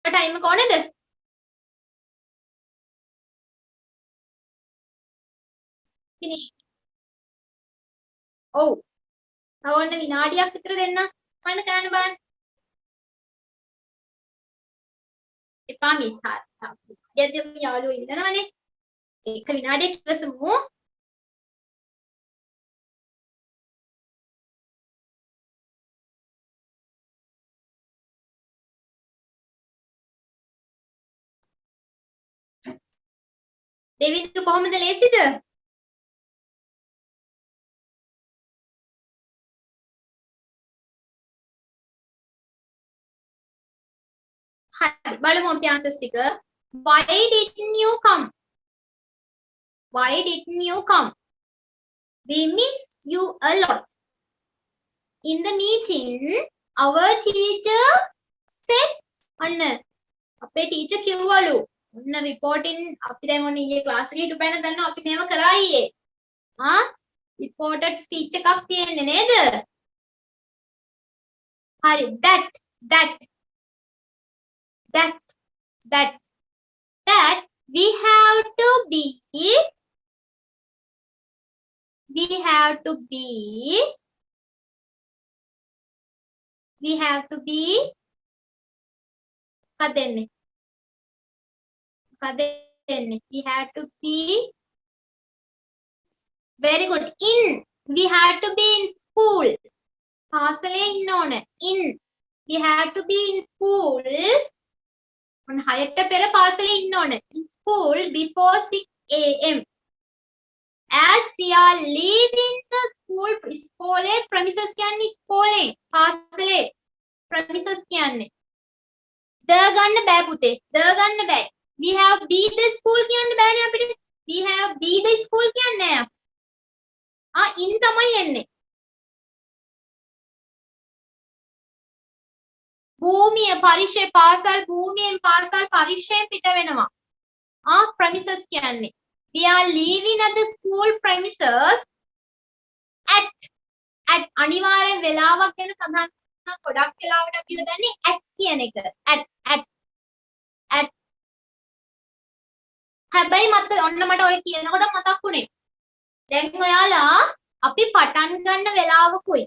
ටයිම් එක ඕනේද? finish. ඔව්. තව ඔන්න විනාඩියක් විතර දෙන්න. මම කරන්න බලන්න. එපා මිස් හරි. යද්දී යාළුවෝ ඉන්නවනේ. එක විනාඩියක් ඉවසමු. දෙවිඳු කොහොමද ලේසිද? හරි බලමු අපි answers ටික. Why didn't you come? Why didn't you come? We miss you a lot. In the meeting, our teacher said අන්න අපේ ටීචර් කිව්වලු ඔන්න රිපෝටින් අපි දැන් ඔන්න ඊයේ ක්ලාස් එකේ හිටපැන ගන්න අපි මේව කරා ඊයේ. රිපෝටඩ් ස්පීච් එකක් තියෙන්නේ නේද? හරි that we have to be we have to be very good we have to be in school පාසලේ ඉන්න ඕන we have to be in school on 6ට පෙර පාසලේ ඉන්න ඕන in school before 6 am as we are leaving the school ඉස්කෝලේ premises කියන්නේ ඉස්කෝලේ පාසලේ premises කියන්නේ ද ගන්න බෑ පුතේ ද ගන්න බෑ we have be the school කියන්න බෑනේ අපිට. we have be the school කියන්නේ නෑ. in තමයි එන්නේ. භූමිය පරිශ්‍රය පාසල් භූමියෙන් පාසල් පරිශ්‍රයෙන් පිට වෙනවා. premises කියන්නේ. we are leaving at the school premises at අනිවාර්යෙන් වෙලාවක් ගැන සඳහන් කරන ගොඩක් වෙලාවට අපි යොදන්නේ at කියන එක. at හැබැයි මතක ඔන්න මට ඔය කියනකොට මතක් වුණේ. දැන් ඔයාලා අපි පටන් ගන්න වෙලාවකුයි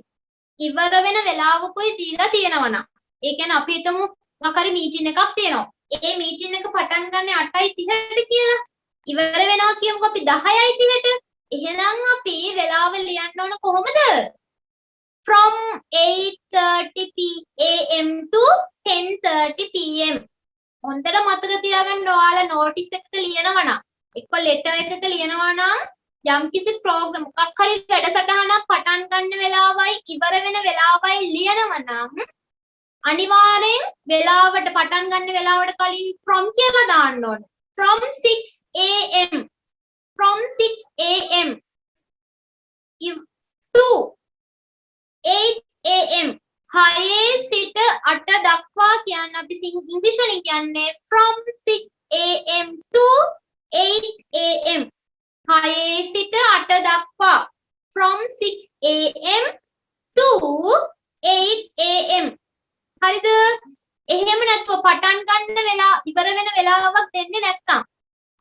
ඉවර වෙන වෙලාවකුයි දීලා තියෙනවා නම් ඒ කියන්නේ අපි හිතමු මොකක් මීටින් එකක් තියෙනවා. ඒ මීටින් එක පටන් ගන්න 8:30ට කියලා. ඉවර වෙනවා කියමුකෝ අපි 10:30ට. එහෙනම් අපි වෙලාව ලියන්න ඕන කොහොමද? from 8:30 am to 10:30 pm. හොඳට මතක තියාගන්න ඔයාලා නෝටිස් එකක ලියනවා නම් එක්ක ලෙටර් එකක ලියනවා නම් යම්කිසි ප්‍රෝග්‍රෑම් මොකක් හරි වැඩසටහනක් පටන් ගන්න වෙලාවයි ඉවර වෙන වෙලාවයි ලියනවා නම් අනිවාර්යෙන් වෙලාවට පටන් ගන්න වෙලාවට කලින් from කියලා දාන්න ඕනේ. from 6 am from 6 am to 8 am 6 සිට 8 දක්වා කියන්න අපි ඉංග්‍රීසි වලින් කියන්නේ from 6 am to 8 am 6 සිට 8 දක්වා from 6 am to 8 am හරිද? එහෙම නැත්නම් පටන් ගන්න වෙලාව ඉවර වෙන වෙලාවක් දෙන්නේ නැත්නම්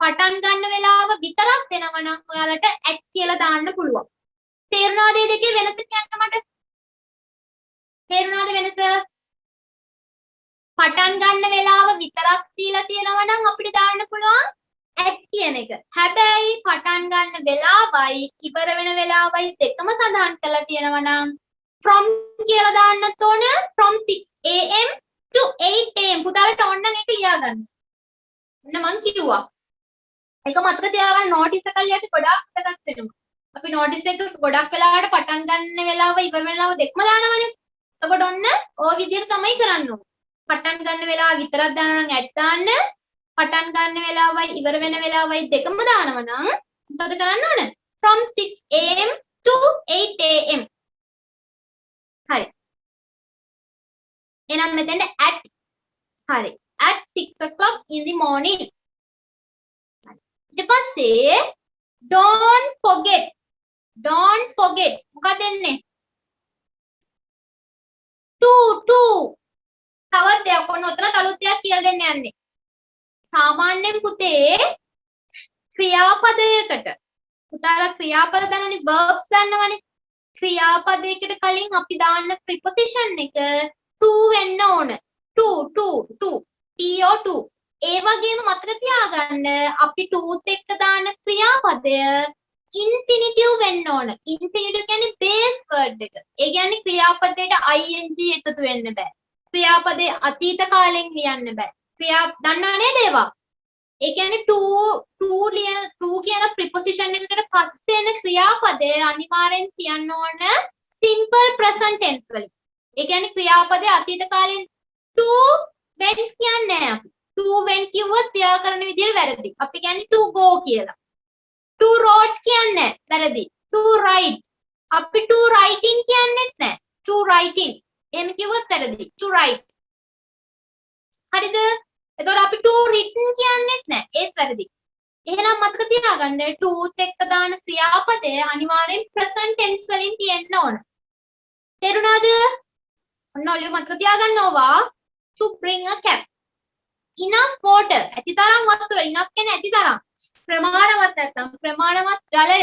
පටන් ගන්න වෙලාව විතරක් දෙනවා නම් ඔයාලට at කියලා දාන්න පුළුවන්. තේරුණාද මේ දෙකේ වෙනස කියන්න මට? තේරුණාද වෙනස? පටන් ගන්න වෙලාව විතරක් දීලා තියෙනවා නම් අපිට දාන්න පුළුවන් at කියන එක. හැබැයි පටන් ගන්න වෙලාවයි ඉවර වෙන වෙලාවයි දෙකම සඳහන් කරලා තියෙනවා නම් from කියලා දාන්නත් ඕන from 6 am to 8 am. පුතාලට ඕන නම් ඒක ලියා ගන්න. ඔන්න මං කිව්වා. ඒක මතක තියාගන්න නෝටිස් එකක් ලියද්දි ගොඩාක් වැදගත් වෙනවා. අපි නෝටිස් එක ගොඩක් වෙලාවට පටන් ගන්න වෙලාව ඉවර වෙන වෙලාව දෙකම දානවනේ. එතකොට ඔන්න ওই විදිහට තමයි කරන්න ඕනේ. පටන් ගන්න වෙලාව විතරක් දානවා නම් at දාන්න. පටන් ගන්න වෙලාවයි ඉවර වෙන වෙලාවයි දෙකම දානවා නම් මොකද කරන්න ඕන? from 6 am to 8 am. හරි. එහෙනම් මෙතන at හරි. at 6 o'clock in the morning. ඊට පස්සේ don't forget මොකක්ද එන්නේ? to තවත් දෙයක් ඔන්න ඔතන අලුත් දෙයක් කියලා දෙන්න යන්නේ. සාමාන්‍යයෙන් පුතේ ක්‍රියාපදයකට පුතාලා ක්‍රියාපද දන්නවනේ verbs දන්නවනේ. ක්‍රියාපදයකට කලින් අපි දාන්න preposition එක to වෙන්න ඕන. to to ඒ වගේම මතක තියාගන්න අපි toත් එක්ක දාන ක්‍රියාපදය infinitive වෙන්න ඕන. infinitive කියන්නේ base word එක. ඒ කියන්නේ ක්‍රියාපදයට ing එකතු වෙන්න බෑ. ක්‍රියාපදේ අතීත කාලෙන් ලියන්න බෑ. ක්‍රියා දන්නව නේද ඒවා? ඒ කියන්නේ to කියන preposition එකකට පස්සේ එන ක්‍රියාපදය අනිවාර්යෙන් කියන්න ඕන simple present tense වලින්. ඒ කියන්නේ ක්‍රියාපදේ අතීත කාලෙන් to went කියන්නේ නැහැ අපි. to went කිව්වොත් ව්‍යාකරණ විදියට වැරදි. අපි කියන්නේ to go කියලා. to wrote කියන්නේ වැරදි. to write අපි to writing කියන්නේත් නැහැ. to writing එහෙම කිව්වොත් වැරදි. to write හරිද? එතකොට අපි to written කියන්නේත් නැහැ. ඒත් වැරදි. එහෙනම් මතක තියාගන්න toත් එක්ක දාන ක්‍රියාපදය අනිවාර්යෙන් present tense වලින් තියෙන්න ඕන. තේරුණාද? ඔන්න ඔලිය මතක තියාගන්න ඕවා to bring a cap. enough water ඇති තරම් වතුර enough කියන්නේ ඇති තරම්. ප්‍රමාණවත් නැත්නම් ප්‍රමාණවත් ජලය.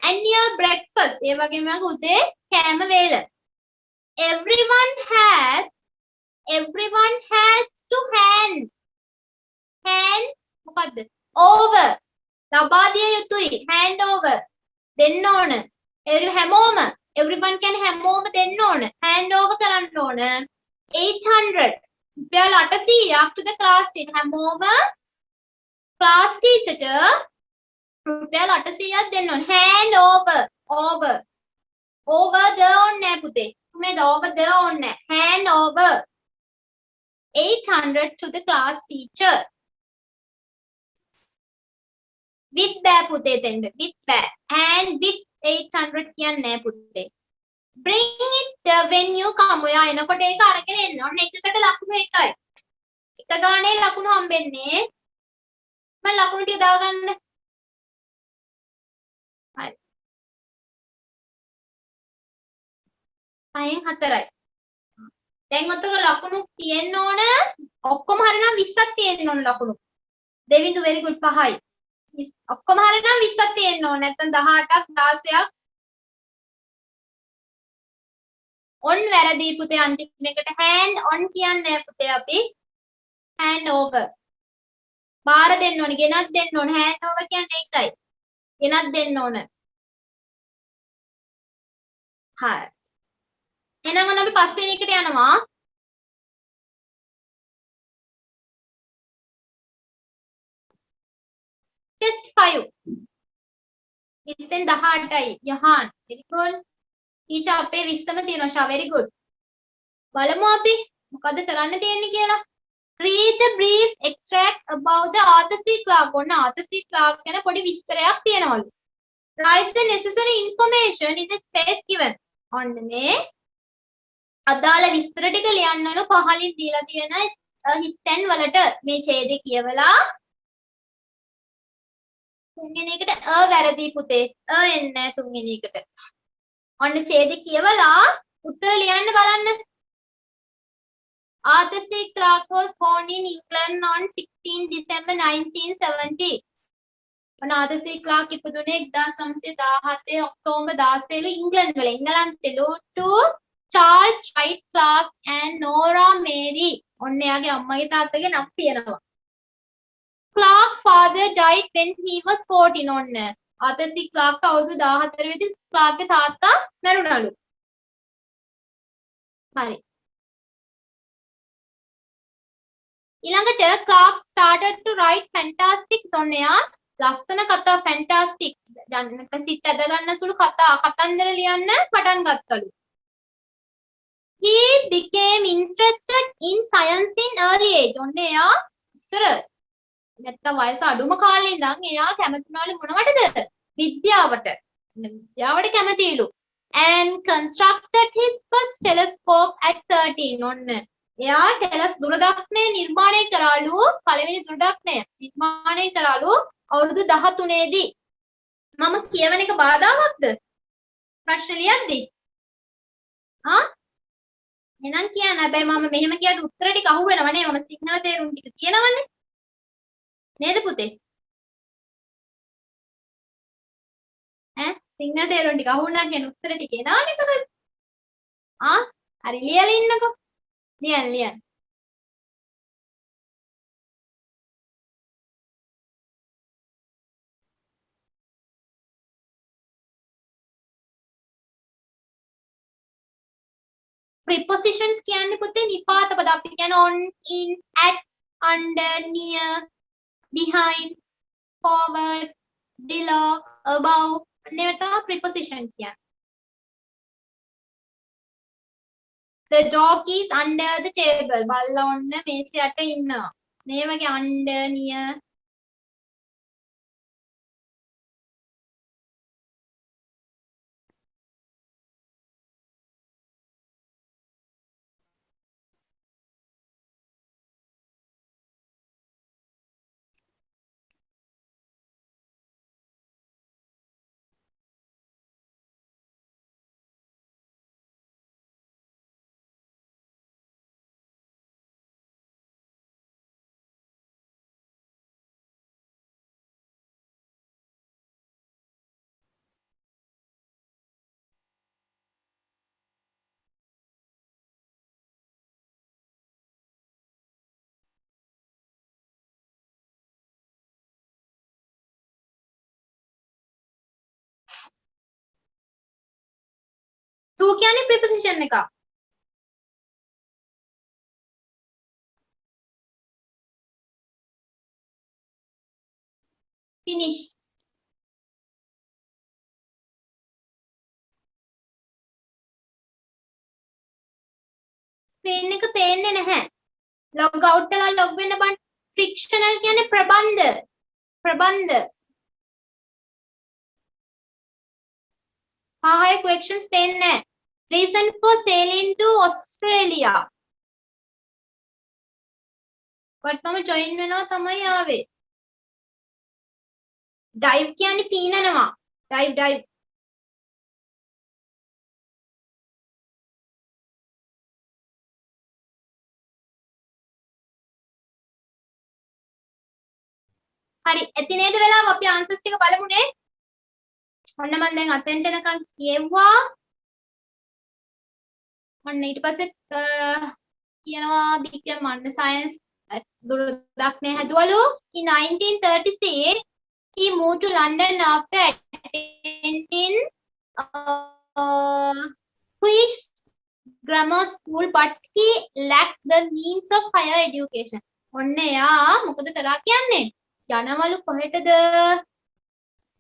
and your breakfast ඒ වගේම උදේ කෑම වේල. everyone has to hand මොකද්ද? over ලබා දිය යුතුයි. hand over දෙන්න ඕන. හැමෝම everyone කියන්නේ හැමෝම දෙන්න ඕන. hand over කරන්න ඕන. 800 රුපියල් 800ක් to the class teacher. හැමෝම class teacher ට රුපියල් 800ක් දෙන්න ඕන. hand over the ඕනේ නැහැ පුතේ. මේ over the ඕනේ නැහැ. hand over 800 to the class teacher. with බෑ පුතේ දෙන්න with බෑ and with 800 කියන්නේ නෑ පුතේ bring it when you come ඔයා එනකොට ඒක අරගෙන එන්න ඔන්න එකකට ලකුණු එකයි එක ගානේ ලකුණු හම්බෙන්නේ මම ලකුණු ටික දාගන්න හරි 5න් 4යි දැන් ඔතන ලකුණු තියෙන්න ඕන ඔක්කොම හරිනම් 20ක් තියෙන්න ඕන ලකුණු දෙවිඳු very good 5යි ඔක්කොම හරිනම් 20ක් තියෙන්න ඕන නැත්නම් 18ක් 16ක් on වැරදි පුතේ අන්තිම එකට hand on කියන්නේ පුතේ අපි hand over බාර දෙන්න ඕනේ ගෙනත් දෙන්න ඕනේ hand over කියන්නේ ඒකයි ගෙනත් දෙන්න ඕන හරි එහෙනම් ඔන්න අපි පස්වෙනි එකට යනවා test 5 20න් 18යි යහන් very good ඊෂා අපේ 20ම තියෙනවා ෂා very good බලමු අපි මොකද කරන්න තියෙන්නේ කියලා read the brief extract about the Arthur C Clarke ඔන්න Arthur C Clarke ගැන පොඩි විස්තරයක් තියෙනවලු write the necessary information in the space given ඔන්න මේ අදාළ විස්තර ටික ලියන්නලු පහලින් දීලා තියෙන හිස්ටන් වලට මේ ඡේදය කියවලා තුන්වෙනි එකට වැරදි පුතේ එන්නේ නැහැ තුන්වෙනි එකට ඔන්න ඡේදය කියවලා උත්තර ලියන්න බලන්න Arthur C Clarke was born in England on 16 December 1970 ඔන්න Arthur C Clarke ඉපදුනේ 1917 ඔක්තෝබර් 16 ඉංග්ලන්ත වල එංගලන්තෙලු to Charles Wright Clarke and Nora Mary ඔන්න එයාගේ අම්මගේ තාත්තගේ නම් තියෙනවා Clarke's father died when he was 14 ඔන්න Arthur C Clarke අවුරුදු 14 වෙදි Clarke ගේ තාත්තා මැරුණලු හරි ඊළඟට Clarke started to write fantastic ඔන්න එයා ලස්සන කතා fantastic නැත්නම් සිත් ඇද ගන්න සුළු කතා කතන්දර ලියන්න පටන් ගත්තලු He became interested in science in early age ඔන්න එයා ඉස්සර නැත්නම් වයස අඩුම කාලේ ඉඳන් එයා කැමතිනවලු මොනවටද විද්‍යාවට කැමතිලු and constructed his first telescope at 13 ඔන්න එයා දුරදක්ෂණය නිර්මාණය කරාලු පළවෙනි දුරදක්ෂණය නිර්මාණය කරාලු අවුරුදු 13 දී මම කියවන එක බාධාවත්ද ප්‍රශ්න ලියද්දී එහෙනම් කියන්න හැබැයි මම මෙහෙම කියද්දි උත්තර ටික අහුවෙනව නේ ඔන සිංහල තේරුම් ටික කියනවනේ නේද පුතේ සිංහල තේරුම් ටික අහුවුණා කියන උත්තර ටික එනවනේ එතකොට හරි ලියලා ඉන්නකෝ ලියන්න prepositions කියන්නේ පුතේ නිපාත පද අපි කියන on in at under near behind forward below above මේවට තමයි preposition කියන්නේ the dog is under the table බල්ලා ඔන්න මේස යට ඉන්නවා මේ වගේ under near to කියන්නේ preposition එක finish screen එක පේන්නේ නැහැ log out එකලා log වෙන්න බං frictional කියන්නේ ප්‍රබන්ධ හාය questions පේන්නේ නැහැ. Reason for sailing to Australia. but මම join වෙනවා තමයි ආවේ. dive කියන්නේ පීනනවා. dive. හරි ඇති නේද වෙලාව අපි answers ටික බලමුනේ. ඔන්න මම දැන් අතෙන්ට එනකන් කියෙව්වා. ඔන්න ඊට පස්සේ කියනවා became under science දුරදක්නේ හැදුවලු. in 1936 he moved to London after attending Queen's grammar school but he lacked the means of higher education. ඔන්න එයා මොකද කරා කියන්නේ? යනවලු කොහෙටද?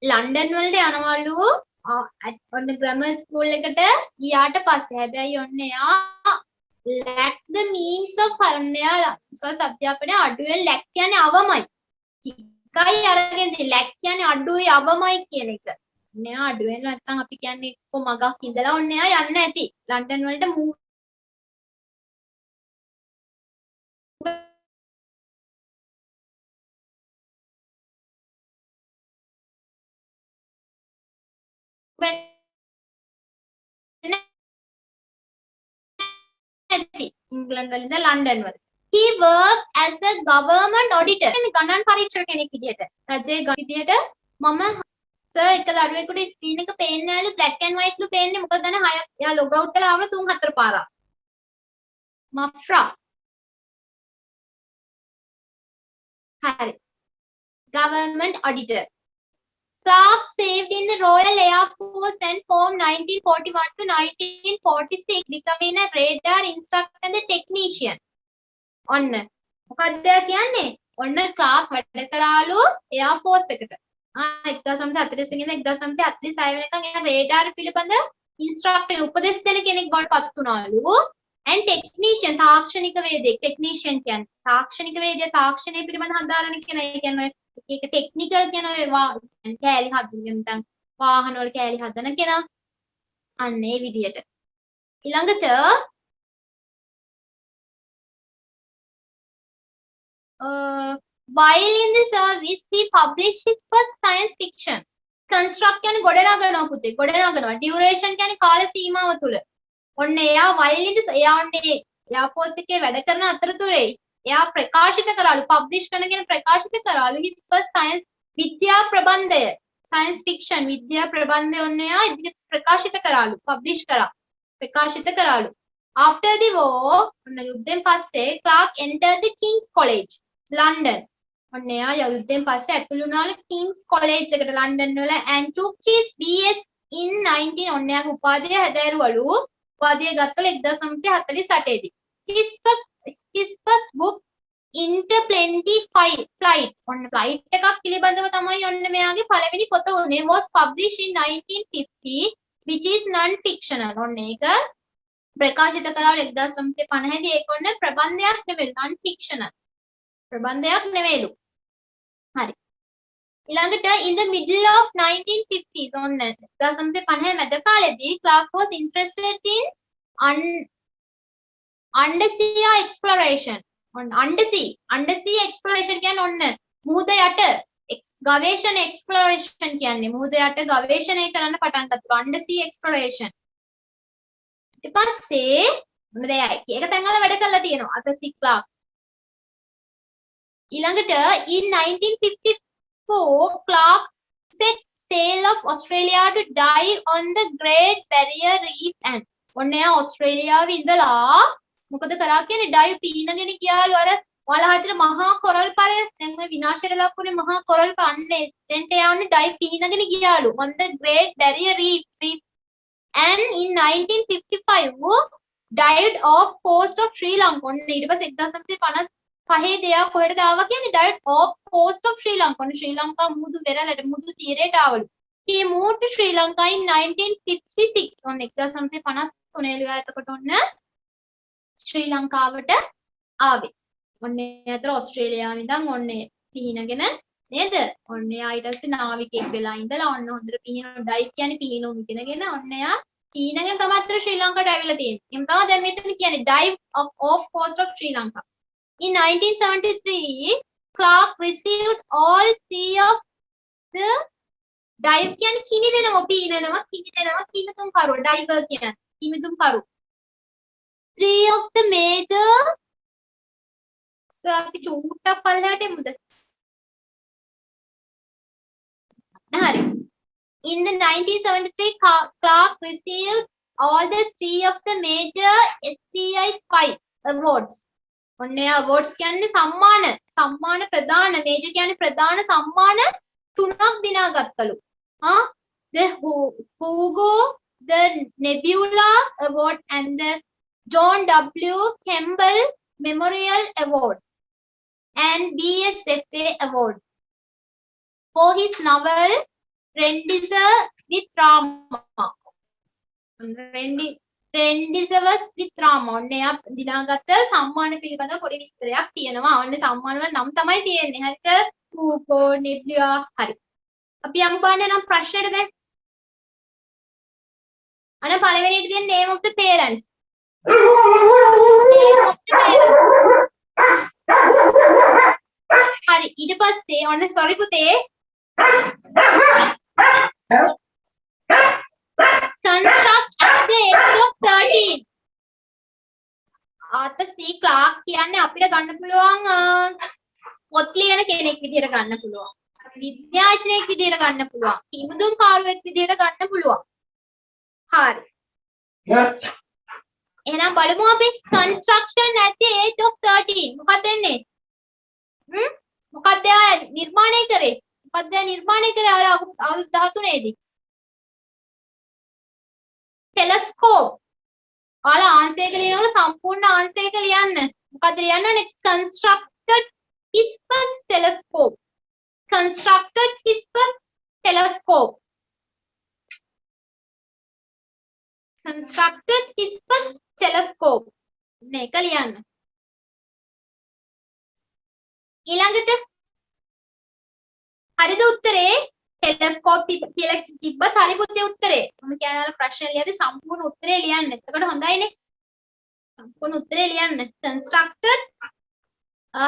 ලන්ඩන් වලට යනවලු ඔන්න grammar school එකට ගියාට පස්සේ හැබැයි ඔන්න එයා lack the means of ඔන්න එයා උසස් අධ්‍යාපනය අඩුවෙන් lack කියන්නේ අවමයි. ටිකයි අරගෙන ඉතින් lack කියන්නේ අඩුයි අවමයි කියන එක. ඔන්න එයා අඩුවෙන් නැත්තම් අපි කියන්නේ කො මගක් ඉඳලා ඔන්න එයා යන්න ඇති. ලන්ඩන් වලට move ඉංග්ලන්ඩ් වල ඉඳලා ලන්ඩන් වල. He worked as a government auditor. ගණන් පරීක්ෂක කෙනෙක් විදියට. රජයේ විදියට මම සර් එක දරුවෙකුට ස්ක්‍රීන් එක පේන්නේ නැහැලු black and white ලු පේන්නේ මොකද දැන් 6 එයා log out වෙලා ආවම 3-4 පාරක්. මෆ්රා. හරි. government auditor. Clark served in the Royal Air Force and from 1941 to 1946 becoming a radar instructor and a technician. ඔන්න මොකක්ද කියන්නේ? ඔන්න ක්ලාක් වැඩ කරාලු Air Force එකට. 1940 ඉඳන් 1946 වෙනකන් එයා රේඩාර් පිළිබඳ ඉන්ස්ට්‍රක්ටර් උපදෙස් දෙන කෙනෙක් බවට පත් වුණාලු. and technician තාක්ෂණික වේදිකෙක් technician කියන්නේ තාක්ෂණික වේදිය තාක්ෂණය පිළිබඳ හදාරන කෙනා. ඒ කියන්නේ ඒක ටෙක්නිකල් කියන ඒවා කෑලි හදන නැත්නම් වාහන වල කෑලි හදන කෙනා. අන්න ඒ විදිහට. ඊළඟට while in the service he published his first science fiction. construct කියන්නේ ගොඩනගනවා පුතේ. ගොඩනගනවා. duration කියන්නේ කාල සීමාව තුල. ඔන්න එයා while in the එයා ඔන්නේ Air Force එකේ වැඩ කරන අතරතුරේ එයා ප්‍රකාශිත කරාලු පබ්ලිෂ් කරනගෙන ප්‍රකාශිත කරාලු his first science විද්‍යා ප්‍රබන්ධය science fiction විද්‍යා ප්‍රබන්ධය ඔන්න එයා ඉදිරි ප්‍රකාශිත කරාලු පබ්ලිෂ් කරා ප්‍රකාශිත කරාලු. after the war ඔන්න යුද්ධෙන් පස්සේ Clark entered the King's College London. ඔන්න එයා යුද්ධෙන් පස්සේ ඇතුළු වුණාලු King's College එකට ලන්ඩන් වල and took his BS in 19 ඔන්න එයාගේ උපාධිය හැදෑරුවලු. උපාධිය ගත්තලු 1948 දී. his first book Interplanetary Flight ඔන්න flight එකක් පිළිබඳව තමයි ඔන්න මෙයාගේ පළවෙනි පොත උනේ was published in 1950 which is non fictional. ඔන්න ඒක ප්‍රකාශිත කරාලු 1950 දී. ඒක ඔන්න ප්‍රබන්ධයක් නෙවෙයි non fictional ප්‍රබන්ධයක් නෙවෙයිලු. හරි. ඊළඟට in the middle of 1950s ඔන්න 1950 මැද කාලෙදී Clark was interested in undersea exploration. on undersea exploration කියන්නේ ඔන්න මුහුද යට ගවේෂණ exploration කියන්නේ මුහුද යට ගවේෂණය කරන්න පටන් ගත්තා undersea exploration. ඊට පස්සේ මොන දෙයයි ඒක තැන් වල වැඩ කරලා තියෙනවා අතසි ක්ලාක්. ඊළඟට in 1954 Clark set sail of Australia to dive on the Great Barrier Reef and ඔන්න එයා ඕස්ට්‍රේලියාවේ ඉඳලා මොකද කරා කියන්නේ ඩයිව් පීනගෙන ගියාලු අර ඔයාලා හිතන මහා කොරල් පර දැන් මේ විනාශයට ලක්ුනේ මහා කොරල් පන්නේ එතෙන්ට යන්න dive පීනගෙන ගියාලු on the Great Barrier Reef and in 1955 dived off coast of Sri Lanka. ඔන්න ඊට පස්සේ 1955 දෙයා කොහෙටද ආවා කියන්නේ dived off coast of Sri Lanka. ඔන්න ශ්‍රී ලංකා මුහුදු වෙරළට මුහුදු තීරයට ආවලු. he moved to Sri Lanka in 1956. ඔන්න 1953 එතකොට ඔන්න ශ්‍රී ලංකාවට ආවේ. ඔන්න අතර ඕස්ට්‍රේලියාවෙන් ඉඳන් ඔන්න පිහිනගෙන නේද? ඔන්න එයා ඊට පස්සේ නාවිකයෙක් වෙලා ඉඳලා ඔන්න හොඳට පීනන ඩයිව් කියන්නේ පීනුම් ඉගෙනගෙන ඔන්න එයා පීනගෙන තමයි අතර ශ්‍රී ලංකාවට ඇවිල්ලා තියෙන්නේ. එහෙනම් තමයි දැන් මෙතන කියන්නේ dive off coast of Sri Lanka. In 1973, Clark received all three of the dive කියන්නේ කිනි දෙනවා පීනනවා කිමිතුම් කරුව diver කියන්නේ කිමිතුම් කරු. Three of the major අපි චූට්ටක් පල්ලෙහාට එමුද? හරි. In the 1973, Clark received all the three of the major STI 5 awards. ඔන්න ඒ awards කියන්නේ සම්මාන ප්‍රදාන මේජර් කියන්නේ ප්‍රදාන සම්මාන 3ක් දිනාගත්තලු. The Hugo, the Nebula Award and the John W. Campbell Memorial Award and BSFA Award for his novel Rendezvous with Rama. Rendezvous with Rama. ඔන්න එයා දිනාගත්ත සම්මාන පිළිබඳව පොඩි විස්තරයක් තියෙනවා. ඔන්න සම්මාන වල නම් තමයි තියෙන්නේ. හරිද? Hugo, Nebula හරි. අපි යමු බලන්න නම් ප්‍රශ්නෙට දැන්. අන පළවෙනිට තියෙන name of the parents. Name of the parents. හරි ඊට පස්සේ ඔන්න sorry පුතේ. Construct at the age of 13. ආතසි clerk කියන්නේ අපිට ගන්න පුළුවන් පොත් ලියන කෙනෙක් විදිහට ගන්න පුළුවන්. විද්‍යාඥයෙක් විදිහට ගන්න පුළුවන්. කිමුදුම් කාරුවෙක් විදිහට ගන්න පුළුවන්. හරි. එහෙනම් බලමු අපි construction at the age of 13. මොකක්ද වෙන්නේ? මොකක්ද එයා නිර්මාණය කරේ? මොකක්ද එයා නිර්මාණය කරේ අවුරුදු 13 දී? telescope. ඔයාලා ආන්සර් එක ලියනකොට සම්පූර්ණ ආන්සර් එක ලියන්න. මොකක්ද ලියන්න ඕනේ? constructed his first telescope. Constructed his first telescope. Constructed his first telescope. මේක ලියන්න. ඊළඟට හරිද උත්තරේ? ටෙලස්කෝප් කියලා තිබ්බත් හරි පුතේ උත්තරේ. මම කියනවා ප්‍රශ්න ලියද්දි සම්පූර්ණ උත්තරේ ලියන්න. එතකොට හොඳයිනේ. සම්පූර්ණ උත්තරේ ලියන්න. Constructed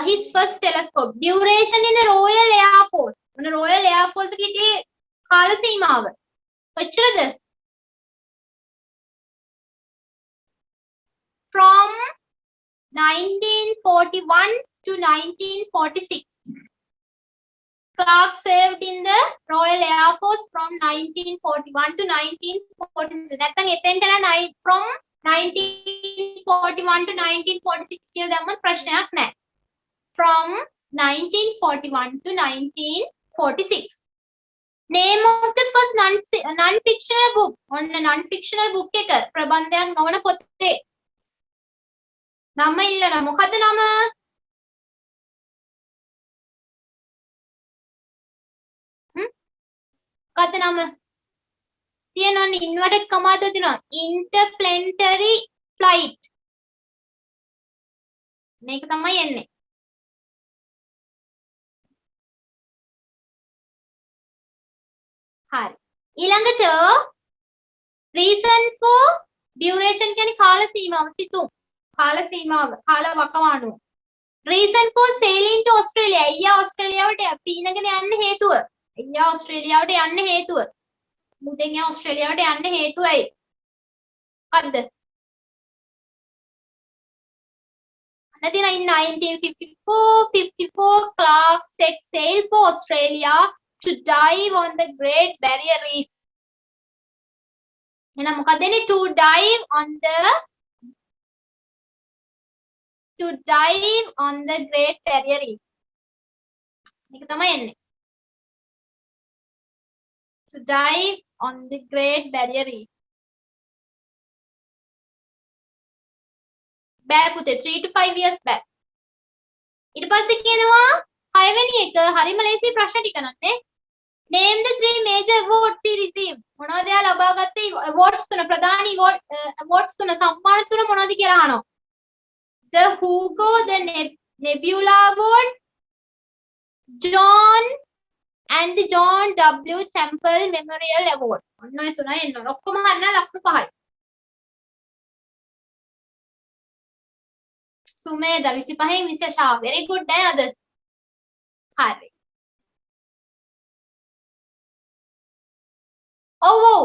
his first telescope. Duration in the Royal Air Force. මොන Royal Air Force එකේ හිටියේ කාල සීමාව කොච්චරද? From 1941 to 1946. Clark served in the Royal Air Force from 1941 to 1946. නැත්නම් එතෙන්ට from 1941 to 1946 කියලා දැම්මත් ප්‍රශ්නයක් නැහැ. From 1941 to 1946. Name of the first non-fictional book. ඔන්න non-fictional book එක ප්‍රබන්ධයක් නොවන පොතේ නම ඉල්ලනවා. මොකද්ද නම? මොකද්ද නම? තියෙනවනේ inverted comma තුන තියෙනවා. Interplanetary flight. මේක තමයි එන්නේ. හරි. ඊළඟට reason for duration කියන්නේ කාල සීමාව සිතුම්. කාල සීමාව කාල වකවානුව. reason for sailing to Australia. අයියා ඕස්ට්‍රේලියාවට පීනගෙන යන්න හේතුව. අයියා ඕස්ට්‍රේලියාවට යන්න හේතුව. මුදෙන් යා ඕස්ට්‍රේලියාවට යන්න හේතුව ඇයි? මොකද්ද? අනදින in 1954 Clark set sail for Australia to dive on the Great Barrier Reef. එහෙනම් මොකක්ද එන්නේ? to dive on the Great Barrier Reef. මේක තමයි එන්නේ. To dive on the Great Barrier Reef. බෑ පුතේ 3 to 5 years back. ඊට පස්සේ කියනවා 6 වෙනි එක හරිම ලේසි ප්‍රශ්න ටික නන්නේ. Name the 3 major awards he received. මොනවද එයා ලබාගත්ත awards තුන ප්‍රධාන awards තුන සම්මාන තුන මොනවද කියලා අහනවා. The Hugo, the Nebula Award, John and the John W. Temple Memorial Award. ඔන්න ඔය තුනයි එන්න ඕන. ඔක්කොම හරියන ලකුණු 5යි. සුමේද 25න් 20 ශා. very good නේ අද. හරි. ඔව් ඔව්.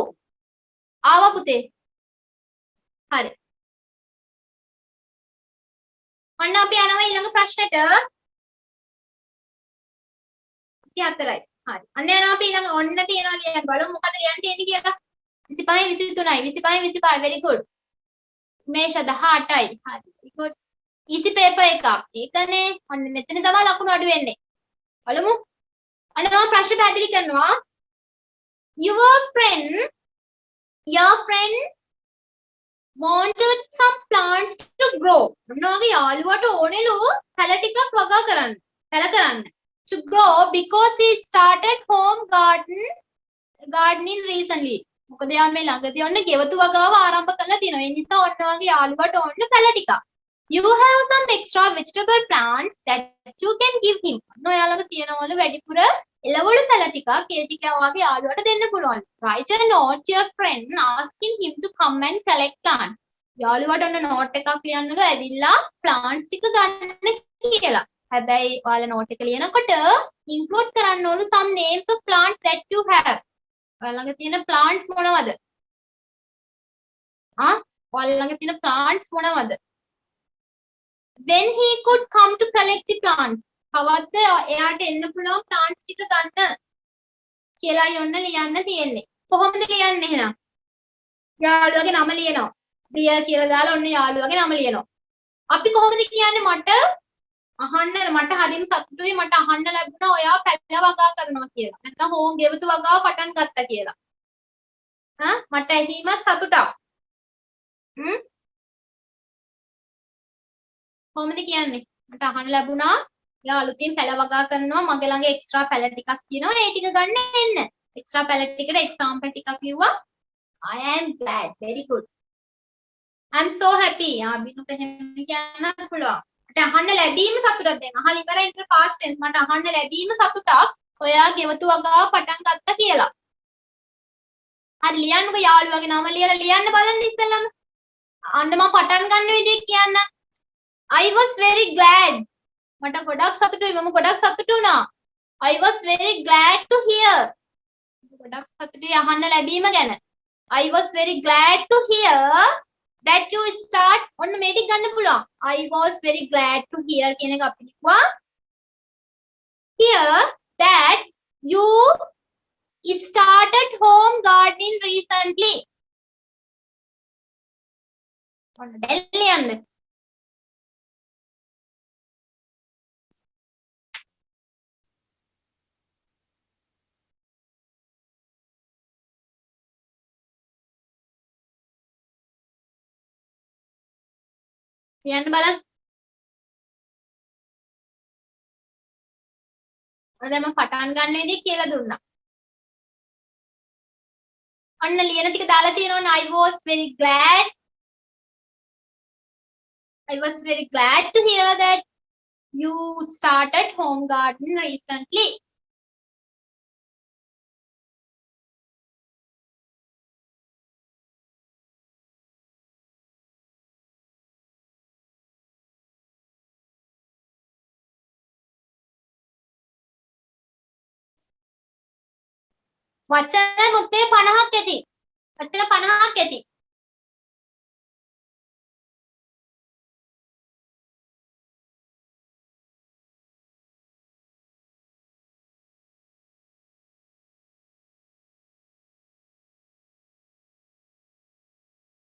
ආවා පුතේ. හරි. ඔන්න අපි යනවා ඊළඟ ප්‍රශ්නෙට. 34යි. හරි. අන්න යනවා අපි ඊළඟ ඔන්න තියනවා ලියන්න. බලමු මොකද ලියන්න තියෙන්නේ කියලා. 25න් 23යි. 25න් 25 very good. මේෂ 18යි. හරි. very good. easy paper එකක්. ඒකනේ. ඔන්න මෙතන තමයි ලකුණු අඩු වෙන්නේ. බලමු. අන්න මම ප්‍රශ්න පැහැදිලි කරනවා. Your friend wanted some plants to grow. ඔන්න ඔයගේ යාළුවට ඕනෙලු පැල ටිකක් වගා කරන්න. පැල කරන්න. To grow because he started home gardening recently. මොකද යා මේ ළඟදී ඔන්න ගෙවතු වගාව ආරම්භ කරලා තියෙනවා. ඒ නිසා ඔන්න ඔයගේ යාළුවට ඕන පැල ටිකක්. You have some extra vegetable plants that you can give him. ඔන්න ඔයාලගේ තියෙනවලු වැඩිපුර එළවලු පැල ටිකක් ඒ ටික ඔයාගේ යාළුවට දෙන්න පුළුවන්. Write a note to your friend asking him to come and collect plants. යාළුවට ඔන්න note එකක් ලියන්නලු ඇවිල්ලා plants ටික ගන්න කියලා. හැබැයි ඔයාලා note එක ලියනකොට include කරන්න ඕන some names of plants that you have. ඔයාලගේ තියෙන plants මොනවද? ඔයාලගේ තියෙන plants මොනවද? When he could come to collect the plants. කවද්ද එයාට එන්න පුළුවන් plants ටික ගන්න කියලා යොන්න ලියන්න තියෙන්නේ. කොහොමද ලියන්නේ එහෙනම්? යාළුවගේ නම ලියනවා. ප්‍රිය කියලා දාලා ඔන්න යාළුවගේ නම ලියනවා. අපි කොහොමද කියන්නේ මට හරිම සතුටුයි මට අහන්න ලැබුණා ඔයා පැල වගා කරනවා කියලා. නැත්නම් හෝම් ගෙවතු වගාව පටන් ගත්තා කියලා. මට ඇහිමත් සතුටක්. කොහොමද කියන්නේ? මට අහන්න ලැබුණා යා අලුතින් පැල වගා කරනවා මගේ ළඟ එක්ස්ට්‍රා පැල ටිකක් තියෙනවා ඒ ටික ගන්න එන්න. එක්ස්ට්‍රා පැල ටිකට එක්සැම්පල් ටිකක් කිව්වා. I am glad. very good. I'm so happy. බිනුට එහෙම කියන්න පුළුවන්. මට අහන්න ලැබීම සතුටක් දැන්. අහලා ඉවරයි ඊට past tense මට අහන්න ලැබීම සතුටක්. ඔයා ගෙවතු වගාව පටන් ගත්තා කියලා. හරි ලියන්නකෝ යාළුවාගේ නම ලියලා ලියන්න බලන්න ඉස්සෙල්ලාම. අන්න මම පටන් ගන්න විදිහ කියන්න. I was very glad. මට ගොඩක් සතුටුයි මම ගොඩක් සතුටු වුණා. I was very glad to hear. ගොඩක් සතුටුයි අහන්න ලැබීම ගැන. I was very glad to hear that you start ඔන්න මේ ටික ගන්න පුළුවන්. I was very glad to hear කියන එක අපි කිව්වා. Hear that you started home gardening recently. ඔන්න දෙල්ල යන්න. ලියන්න බලන්න. දැන් මම පටන් ගන්න විදිහ කියලා දුන්නා. ඔන්න ලියන ටික දාලා තියෙනවනේ I was very glad to hear that you started home garden recently. වචන මුත්තේ 50ක් ඇති. වචන 50ක් ඇති.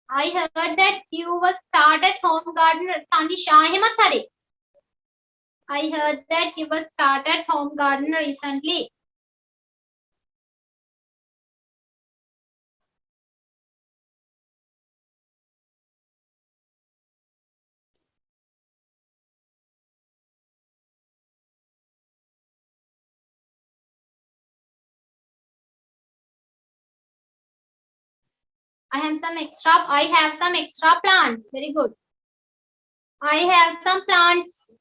I heard that you was started home garden Tanisha එහෙමත් හරි. I heard that you was started home garden recently. I have some extra plants. Very good. I have some plants.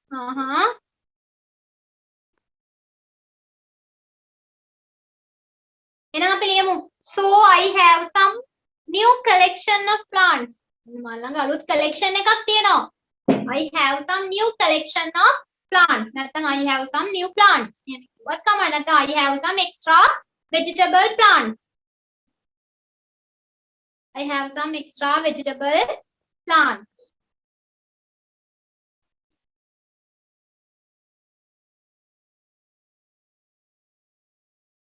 ලියමු. So I have some new collection of plants. මම ළඟ අලුත් collection එකක් තියෙනවා. I have some new collection of plants. නැත්නම් I have some new plants. එහෙම කිව්වත් කමක් නැත්නම් I have some extra vegetable plants. I have some extra vegetable plants.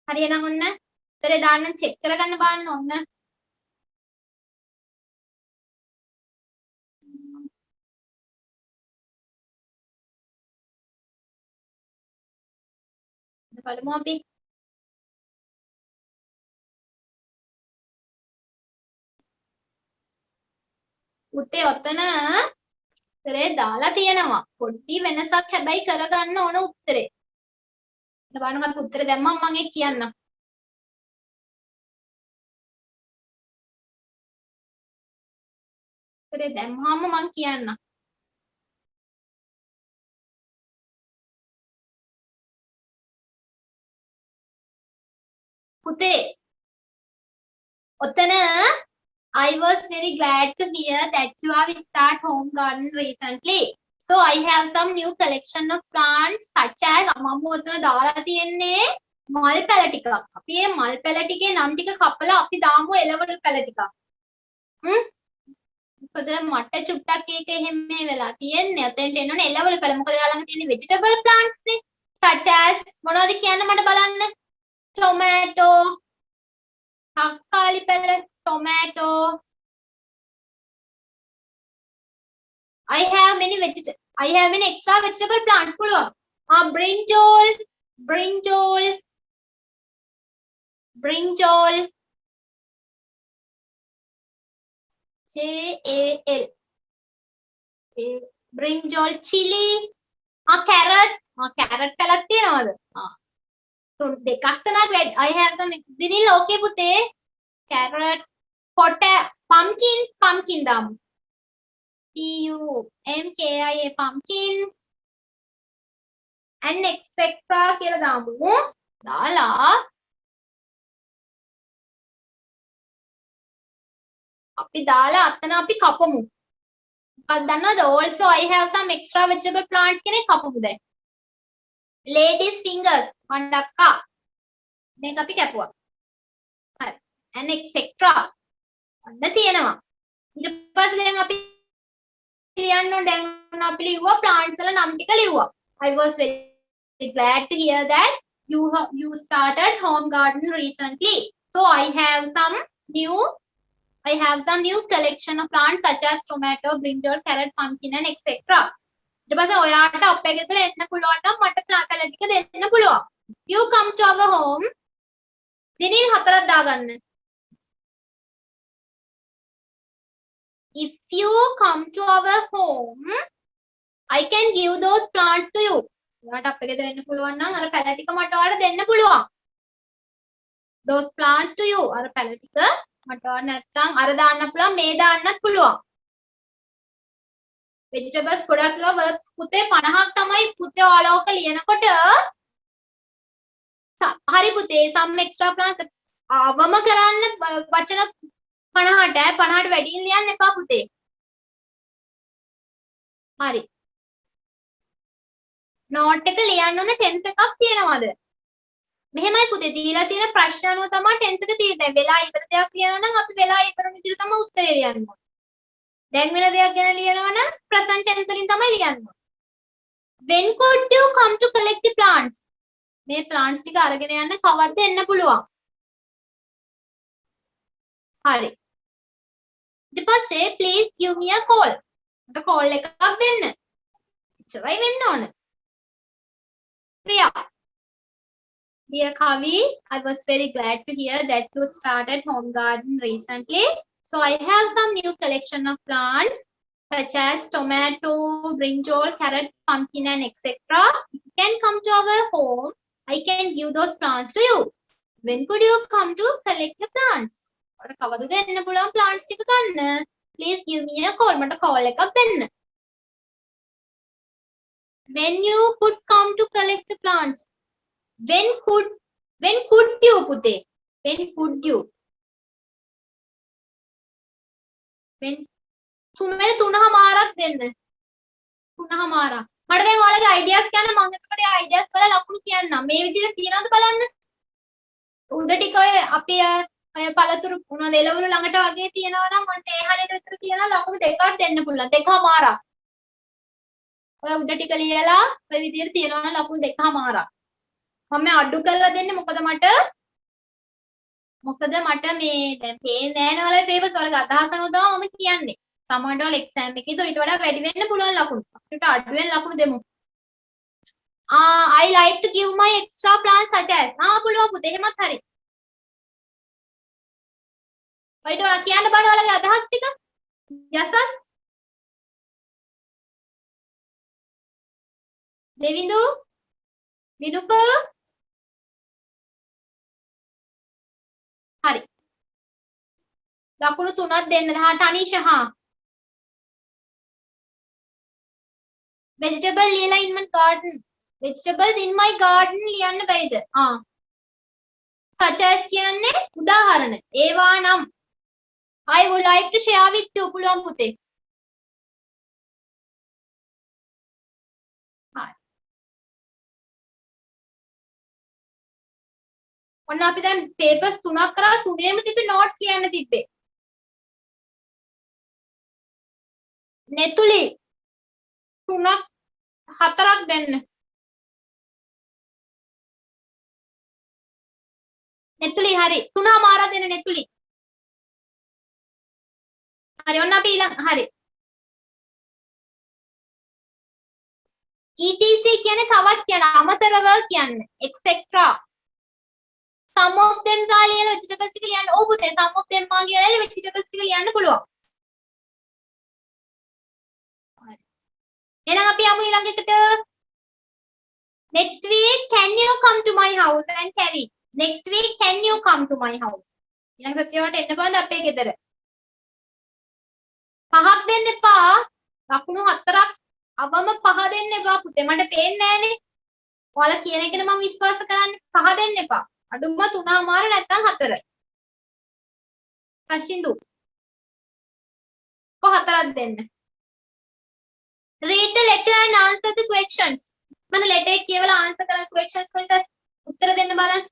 හරි එහෙනම් ඔන්න උත්තරේ දාන්න චෙක් කරගන්න බලන්න ඔන්න. බලමු අපි. උත්තේ ඔතන උත්තරේ දාලා තියෙනවා. පොඩි වෙනසක් හැබැයි කරගන්න ඕන උත්තරේ. බලන්න අපි උත්තරේ දැම්මම මම ඒක කියන්නම්. උත්තරේ දැම්මම මම කියන්නම්. පුතේ ඔතන I was very glad to hear that you have started home garden recently. So I have some new collection of plants such as මම ඔතන දාලා තියෙන්නේ මල් පැල ටිකක්. අපි මේ මල් පැල ටිකේ නම් ටික කපලා අපි දාමු එළවලු පැල ටිකක්. මොකද මට චුට්ටක් ඒක එහෙම මේ වෙලා තියෙන්නේ. ඔතෙන්ට එනෝනේ එළවලු පැල. මොකද යා ළඟ තියෙන්නේ vegetable plants නේ. Such as මොනවද කියන්න මට බලන්න. Tomato, තක්කාලි පැල, tomato. I have many extra vegetable plants පුළුවන්. brinjal. JAL. brinjal, chili. carrot. carrot පැලක් තියෙනවද? තුන් දෙකක් තනක් වැඩි. I have some විනිල් okay පුතේ. carrot, pumpkin දාමු. PUMKIN pumpkin and etc කියලා දාමු. දාලා අපි අතන අපි කපමු. මොකක්ද දන්නවද? Also I have some extra vegetable plants කෙනෙක් කපමු දැන්. ladies fingers මණ්ඩක්කා මේක අපි කැපුවා. හරි. and etc ඔන්න තියෙනවා. ඊට පස්සේ දැන් අපි ලියන්න ඕන. දැන් අපි ලිව්වා plants වල නම් ටික ලිව්වා. I was very glad to hear that you started home garden recently. So I have some new collection of plants such as tomato, brinjal, carrot, pumpkin and etc. ඊට පස්සේ ඔයාට අපේ ගෙදර එන්න පුළුවන් නම් මට පැල ටික දෙන්න පුළුවන්. You come to our home. දිනින් 4ක් දාගන්න. If you come to our home, I can give those plants to you. ඔයාට අපේ ගෙදර එන්න පුළුවන් නම් අර පැල ටික මට ඔයාලට දෙන්න පුළුවන්. Those plants to you. අර පැල ටික මට ඔයාලට නැත්තම් අර දාන්න පුළුවන්, මේ දාන්නත් පුළුවන්. vegetables ගොඩක් ලියුවා works පුතේ 50ක් තමයි පුතේ ඔයාලා ඔක ලියනකොට. හරි පුතේ some extra plants අවම කරන්න වචන 50ට වැඩියෙන් ලියන්න එපා පුතේ. හරි. නෝට් එක ලියන්න ඕන ටෙන්ස් එකක් තියෙනවද? මෙහෙමයි පුතේ දීලා තියෙන ප්‍රශ්න අනුව තමයි ටෙන්ස් එක තියෙන්නේ. වෙලා ඉවර දෙයක් ලියනවා නම් අපි වෙලා ඉවර විදිහට තමයි උත්තරේ ලියන්න ඕනේ. දැන් වෙන දෙයක් ගැන ලියනවා නම් present tense වලින් තමයි ලියන්න ඕනේ. When could you come to collect the plants? මේ plants ටික අරගෙන යන්න කවද්ද එන්න පුළුවන්? හරි. ඊට පස්සේ please give me a call. මට call එකක් දෙන්න. එච්චරයි වෙන්න ඕන. Priya. Dear Kavi, I was very glad to hear that you started home garden recently. So I have some new collection of plants such as tomato, brinjal, carrot, pumpkin and etc. If you can come to our home, I can give those plants to you. When could you come to collect the plants? ඔයාලට කවදද එන්න පුළුවන් plants ටික ගන්න? Please give me a call. මට call එකක් දෙන්න. When you could come to collect the plants? When could you පුතේ? when could you when සුමේ 3:00ක් දෙන්න 3:00 මට දැන් ඔයාලගේ අයිඩියාස් කියන්න මම එතකොට ඒ අයිඩියාස් වල ලකුණු කියන්නම් මේ විදිහට තියනවද බලන්න උඩ ටික ඔය අපි ඔය පළතුරු මොනවද එළවලු ළඟට වගේ තියනවා නම් ඔන්න ඒ හරියට විතර තියනවා ලකුණු දෙකක් දෙන්න පුළුවන් 2:00 ඔය උඩ ටික ලියලා ඔය විදිහට තියනවා නම් ලකුණු 2:00 මම අඩු කරලා දෙන්නේ මොකද මට මේ දැන් පේන්නේ නැහැ නේ ඔයාලගේ පේපර්ස් වල අදහස නෝදා මම කියන්නේ සමහරවිට ඔයාලා එක්සෑම් එකේදී ඊට වඩා වැඩි වෙන්න පුළුවන් ලකුණු අපිට අඩු වෙන ලකුණු දෙමු I like to give my extra plans such as පුළුවන් පුතේ එහෙමත් හරි ඔයිට ඔයා කියන්න බෑ ඔයාලගේ අදහස් ටික යසස් දෙවිඳු විදුප හරි ලකුණු 3ක් දෙන්න තනීෂා vegetable ලියලා in my garden vegetables in my garden ලියන්න බැයිද such as කියන්නේ උදාහරණ ඒවා නම් I would like to share with you පුළුවන් පුතේ හරි ඔන්න අපි දැන් papers 3ක් කරා තුනේම තිබ්බේ notes කියන්න තිබ්බේ නෙතුලි 3ක් 4ක් දෙන්න නෙතුලි හරි 3:00 දෙන්න නෙතුලි හරි ඔන්න අපි ඊළඟ හරි etc කියන්නේ තවත් කියන අමතරව කියන්නේ etc some of them සහ ලියලා vegetables ටික ලියන්න ඕ පුතේ some of them මා කියලා vegetables ටික ලියන්න පුළුවන් එහෙනම් අපි යමු ඊළඟ එකට next week can you come to my house and carry next week can you come to my house ඊළඟ සතියට එන්න බලන්න අපේ ගෙදර 5ක් දෙන්න එපා ලකුණු 4ක් අවම 5 දෙන්න එපා පුතේ මට පේන්නේ නැහනේ ඔයාලා කියන එකනේ මම විශ්වාස කරන්නේ 5 දෙන්න එපා අඩුම 3:00 නැත්නම් 4 රෂින්දු කො 4ක් දෙන්න read the letter and answer the questions මම letter එක කියවලා answer කරන questions වලට උත්තර දෙන්න බලන්න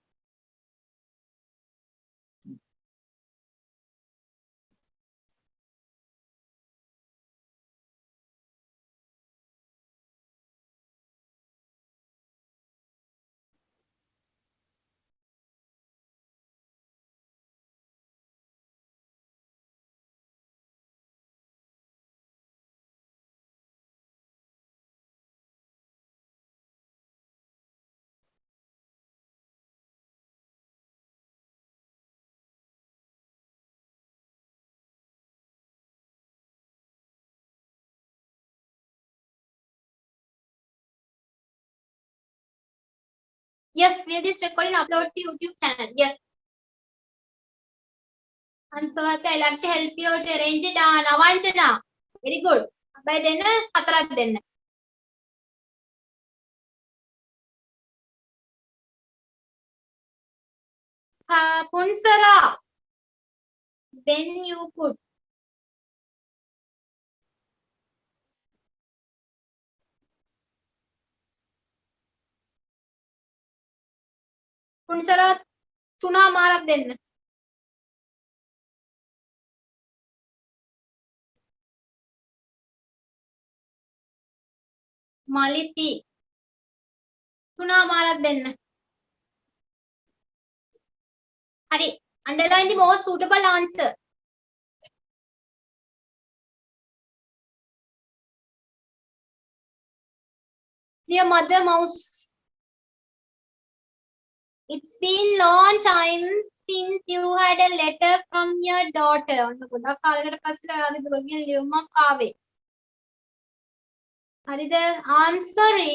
Yes, we are this recording upload to YouTube channel. Yes. I'm so happy. I like to help you to arrange it. Navanjana. Very good. By then, 4ක් දෙන්න. Punsara. When you put. පුන්සර 3:00 දෙන්න. මලිති 3:00 දෙන්න. හරි. Underline the most suitable answer. Dear mother mouse. It's been long time since you had a letter from your daughter. ඔන්න ගොඩක් කාලයකට පස්සේ ඔයාගේ දුවගෙන් ලියුමක් ආවේ. හරිද? I'm sorry.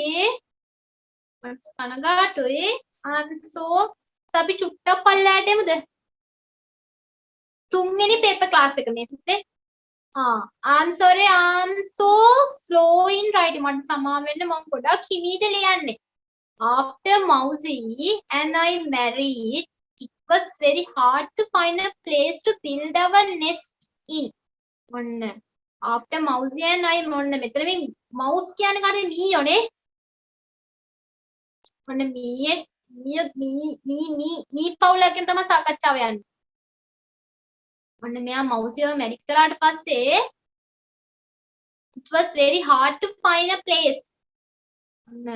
මම කනගාටුයි. I'm so අපි චුට්ටක් පල්ලයට එමුද? තුන්වෙනි පේපර් ක්ලාස් එක මේ පුතේ. I'm sorry. I'm so slow in writing. මට සමාව වෙන්න මම ගොඩක් හිමීට ලියන්නේ. After Mousy and I married, it was very hard to find a place to build our nest in. ඔන්න after mouse and I ඔන්න මෙතන මේ mouse කියන්නේ කාටද මීයෝනේ. ඔන්න මී පවුලක් ගැන තමයි සාකච්ඡාව යන්නේ. ඔන්න මෙයා mouse එක මැරික් කරාට පස්සේ it was very hard to find a place. ඔන්න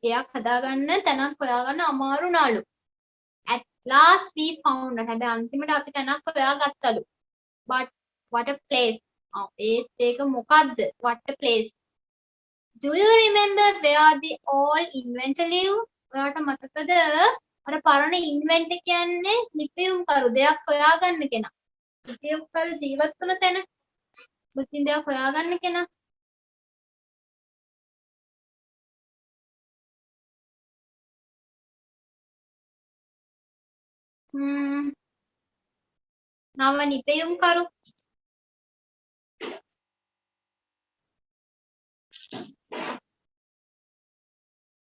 එයක් හදාගන්න තැනක් හොයාගන්න අමාරුණාලු. At last we found. හැබැයි අන්තිමට අපි තැනක් හොයාගත්තලු. But what a place. ඒක මොකද්ද? What a place. Do you remember where they all invent live? ඔයාට මතකද අර පරණ invent කියන්නේ නිපැයුම් කරු දෙයක් හොයාගන්න කෙනා. නිපැයුම් කරු ජීවත් වුණ තැන. මුලින් දෙයක් හොයාගන්න කෙනා. නව නිපැයුම් කරු.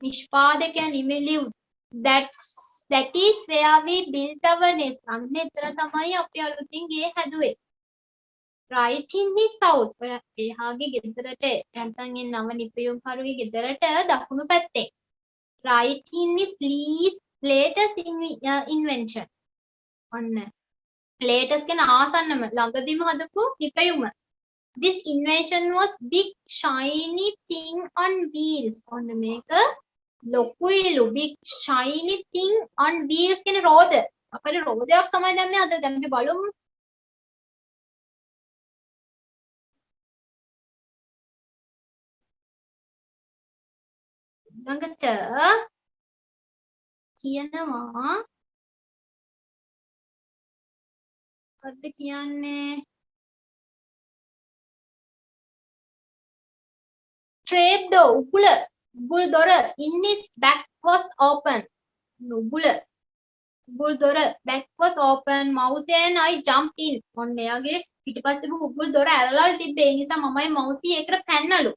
නිෂ්පාදකයා නිමෙලිව්. that is where we built our nest. අන්න එතන තමයි අපි අලුතින් ගේ හැදුවේ. right in his house. ඔය එහාගේ ගෙදරට නැත්නම් ඒ නව නිපැයුම් කරුගේ ගෙදරට දකුණු පැත්තේ. right in his latest invention. ඔන්න latest කියන ආසන්නම ළඟදීම හදපු නිපැයුම. This invention was big shiny thing on wheels. ඔන්න මේක ලොකුයිලු big shiny thing on wheels කියන රෝද. අපේ රෝදයක් තමයි දැන් මේ හදලා දැන් අපි බලමු. ළඟට කියනවා මොකද්ද කියන්නේ? trap door උගුල දොර in his back was open. උගුල දොර back was open. mouse and I jumped in. ඔන්න එයාගේ පිටිපස්සේ උගුල් දොර ඇරලා තිබ්බේ. ඒ නිසා මමයි mouse ඒකට පැන්නලු.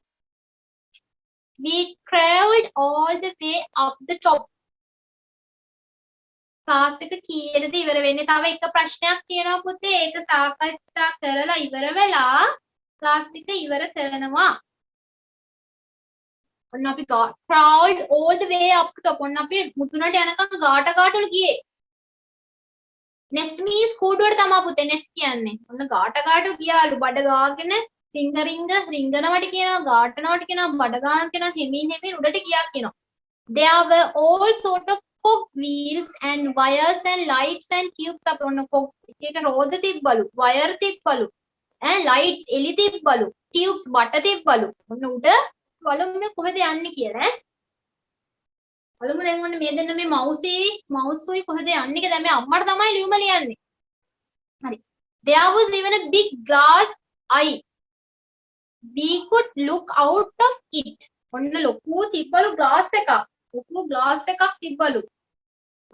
we crawled all the way up the top. Class එක කීයටද ඉවර වෙන්නේ? තව එක ප්‍රශ්නයක් තියෙනවා පුතේ. ඒක සාකච්ඡා කරලා ඉවර වෙලා ක්ලාස් එක ඉවර කරනවා. ඔන්න අපි crawled all the way up to top. ඔන්න අපි මුතුනට යනකම් ගාටවල ගියේ. next means කූඩුවට තමයි පුතේ next කියන්නේ. ඔන්න ගාට ගියාලු. බඩ ගාගෙන රිංගනවට කියනවා, ගාටනවට කියනවා, බඩ ගානට කියනවා, හිමින් උඩට ගියා කියනවා. there were all sort of cog wheels and wires and lights and tubes. අප ඔන්න cog එක රෝද තිබ්බලු, wire තිබ්බලු, lights එලි තිබ්බලු, tubes බට තිබ්බලු. ඔන්න උඩ බලමු මේ කොහෙද යන්නේ කියලා. බලමු දැන් ඔන්න මේ දෙන්න මේ mouse උයි කොහෙද යන්නේ කියලා. දැන් මේ අම්මට තමයි ලියුම ලියන්නේ. හරි. there was even a big glass eye. we could look out of it. ඔන්න ලොකු තිබ්බලු glass එකක්. ලොකු glass එකක් තිබ්බලු.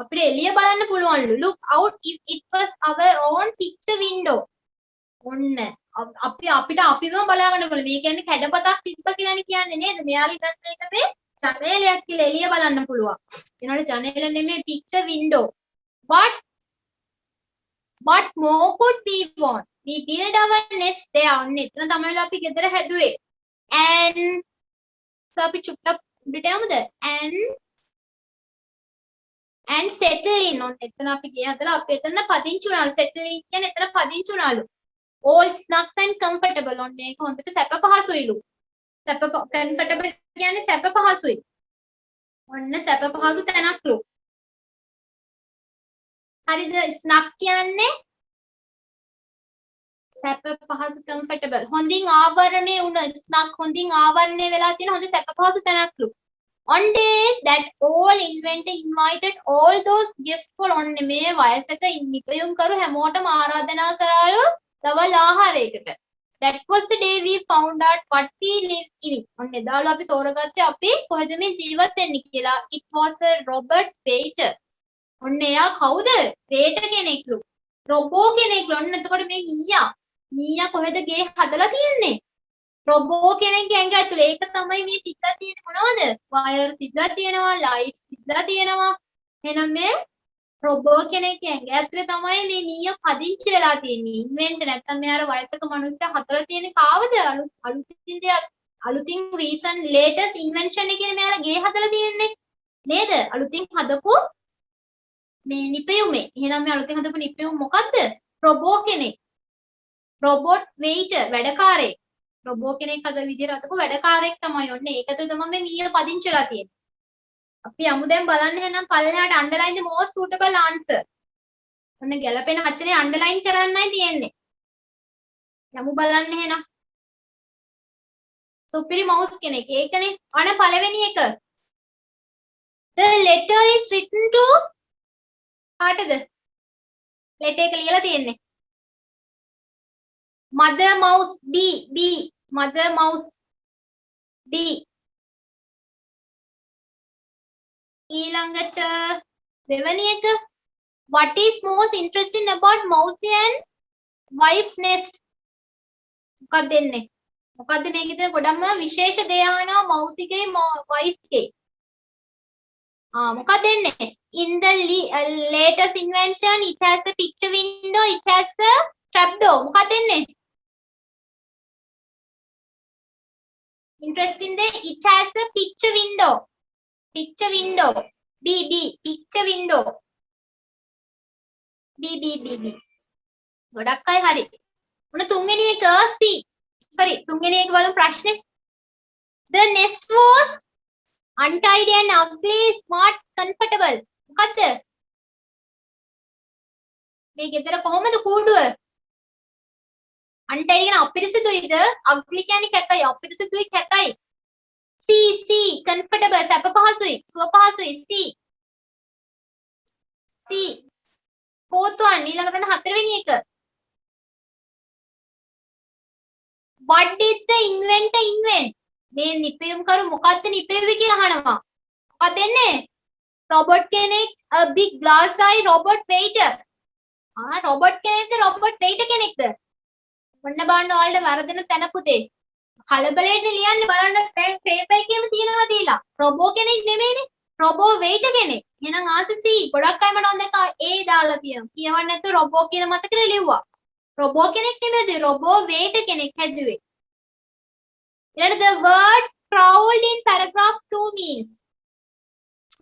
අපිට එළිය බලන්න පුළුවන්ලු. look out if it was our own picture window. ඔන්න අපිට අපිම බලාගන්න පුළුවන්. මේ කියන්නේ කැඩපතක් තිබ්බ කියලානේ කියන්නේ නේද? මෙයාලා ඉතින් මේක මේ ජනේලයක් කියලා එළිය බලන්න පුළුවන්. ඒනට ජනේල නෙමෙයි picture window. What more could we want? We build our nest there. ඔන්න එතන තමයි අපි ගෙදර හැදුවේ. and so අපි චුට්ටක් උඩට යමුද? and settle in. ඔන්න එතන අපි ගේ හදලා අපි එතන පදිංචි වුණාලු. settle in කියන්නේ එතන පදිංචි වුණාලු. all snug and comfortable. ඔන්න ඒක හොඳට සැප පහසුයිලු. comfortable කියන්නේ සැප පහසුයි. ඔන්න සැප පහසු තැනක්ලු. හරිද? snug කියන්නේ සැප පහසු comfortable. හොඳින් ආවරණය වුණ snug හොඳින් ආවරණය වෙලා තියෙන හොඳ සැප පහසු තැනක්ලු. on day that all inventor invited all those guests for ඔන්න මේ වයසක නිපැයුම් කරු හැමෝටම ආරාධනා කරාලු දවල් ආහාරයකට. that was the day we found out what we live in. ඔන්න එදාලා අපි තෝරගත්තේ අපි කොහෙද මේ ජීවත් වෙන්නේ කියලා. it was a Robert Waiter. ඔන්න එයා කවුද? Waiter කෙනෙක්ලු. රොබෝ කෙනෙක්ලු. ඔන්න එතකොට මේ මීයා කොහෙද ගේ හදලා තියන්නේ? රොබෝ කෙනෙක්ගේ ඇඟ ඇතුලේ. ඒක තමයි මේ තිබ්බලා තියෙන්නේ මොනවද? වයර් තිබ්බලා තියෙනවා, ලයිට්ස් තිබ්බලා තියෙනවා. එහෙනම් මේ රොබෝ කෙනෙක් ඇඟ ඇතුලේ තමයි මේ මීයා පදිංචි වෙලා තියෙන්නේ. ඉන්වෙන්ට් නැත්තම් මෙයාර වයසක මිනිස්සු හතර තියෙන කාවද අලුතින් දෙයක් අලුතින් රීසන් ලේටස්ට් ඉන්වෙන්ෂන් එකේ මෙයාලා ගේ හදලා තියෙන්නේ නේද? අලුතින් හදපු මේ නිපැයුමේ. එහෙනම් මේ අලුතින් හදපු නිපැයුම මොකද්ද? රොබෝ කෙනෙක්. රොබොට් වෙයිටර් වැඩකාරයෙක්. රොබෝ කෙනෙක් හද විදිහට හදපු වැඩකාරයෙක් තමයි ඔන්නේ. ඒක ඇතුළේ තමයි මේ මීයා පදිංචි වෙලා තියෙන්නේ. අපි යමු දැන් බලන්න එහෙනම් පල්ලෙහාට underline the most suitable answer. ඔන්න ගැලපෙන වචනේ underline කරන්නයි තියෙන්නේ. යමු බලන්න එහෙනම්. සුපිරි mouse කෙනෙක්. ඒකනේ. අන පළවෙනි එක. The letter is written to කාටද? letter එක ලියලා තියෙන්නේ. Mother mouse B mother mouse B ඊළඟට දෙවැනි එක what is most interesting about mouse and wife's nest මොකක්ද දෙන්නේ මොකද්ද මේකේ තියෙන ගොඩක්ම විශේෂ දේ අහනවා mouse එකේ wife එකේ මොකක්ද දෙන්නේ in the latest invention it has a picture window it has a trap door මොකක්ද දෙන්නේ interesting day it has a picture window B picture window B ගොඩක් අය හරි මොන තුන්වෙනි එක C sorry තුන්වෙනි එක බලමු ප්‍රශ්නේ the nest was untidy and ugly smart comfortable මොකද්ද මේ ගෙදර කොහොමද කූඩුව untidy කියන අපිරිසිදුයිද ugly කියන්නේ කැතයි අපිරිසිදුයි කැතයි C comfortable සැප පහසුයි සුව පහසුයි C fourth one ඊළඟට හතරවෙනි එක what did the inventor invent මේ නිපැයුම් කරු මොකක්ද නිපැයුවේ කියලා අහනවා මොකක්ද දෙන්නේ රොබොට් කෙනෙක් a big glass eye robot waiter robot කෙනෙක්ද රොබොට් waiter කෙනෙක්ද ඔන්න බලන්න ඔයාලට වරදින තැන පුතේ කලබලයෙන් ලියන්න බලන්න පේපර් එකේම තියෙනවා දීලා රොබෝ කෙනෙක් නෙමෙයිනේ රොබෝ වෙයිටර් කෙනෙක් එහෙනම් ආන්සර් C ගොඩක් අය මට හොඳ A දාලා තියෙනවා කියවන්න නැතුව රොබෝ කියන මතකෙට ලිව්වා රොබෝ කෙනෙක් නෙමෙයිද රොබෝ වෙයිටර් කෙනෙක් හැදුවේ ඊළඟට the word crawled in paragraph 2 means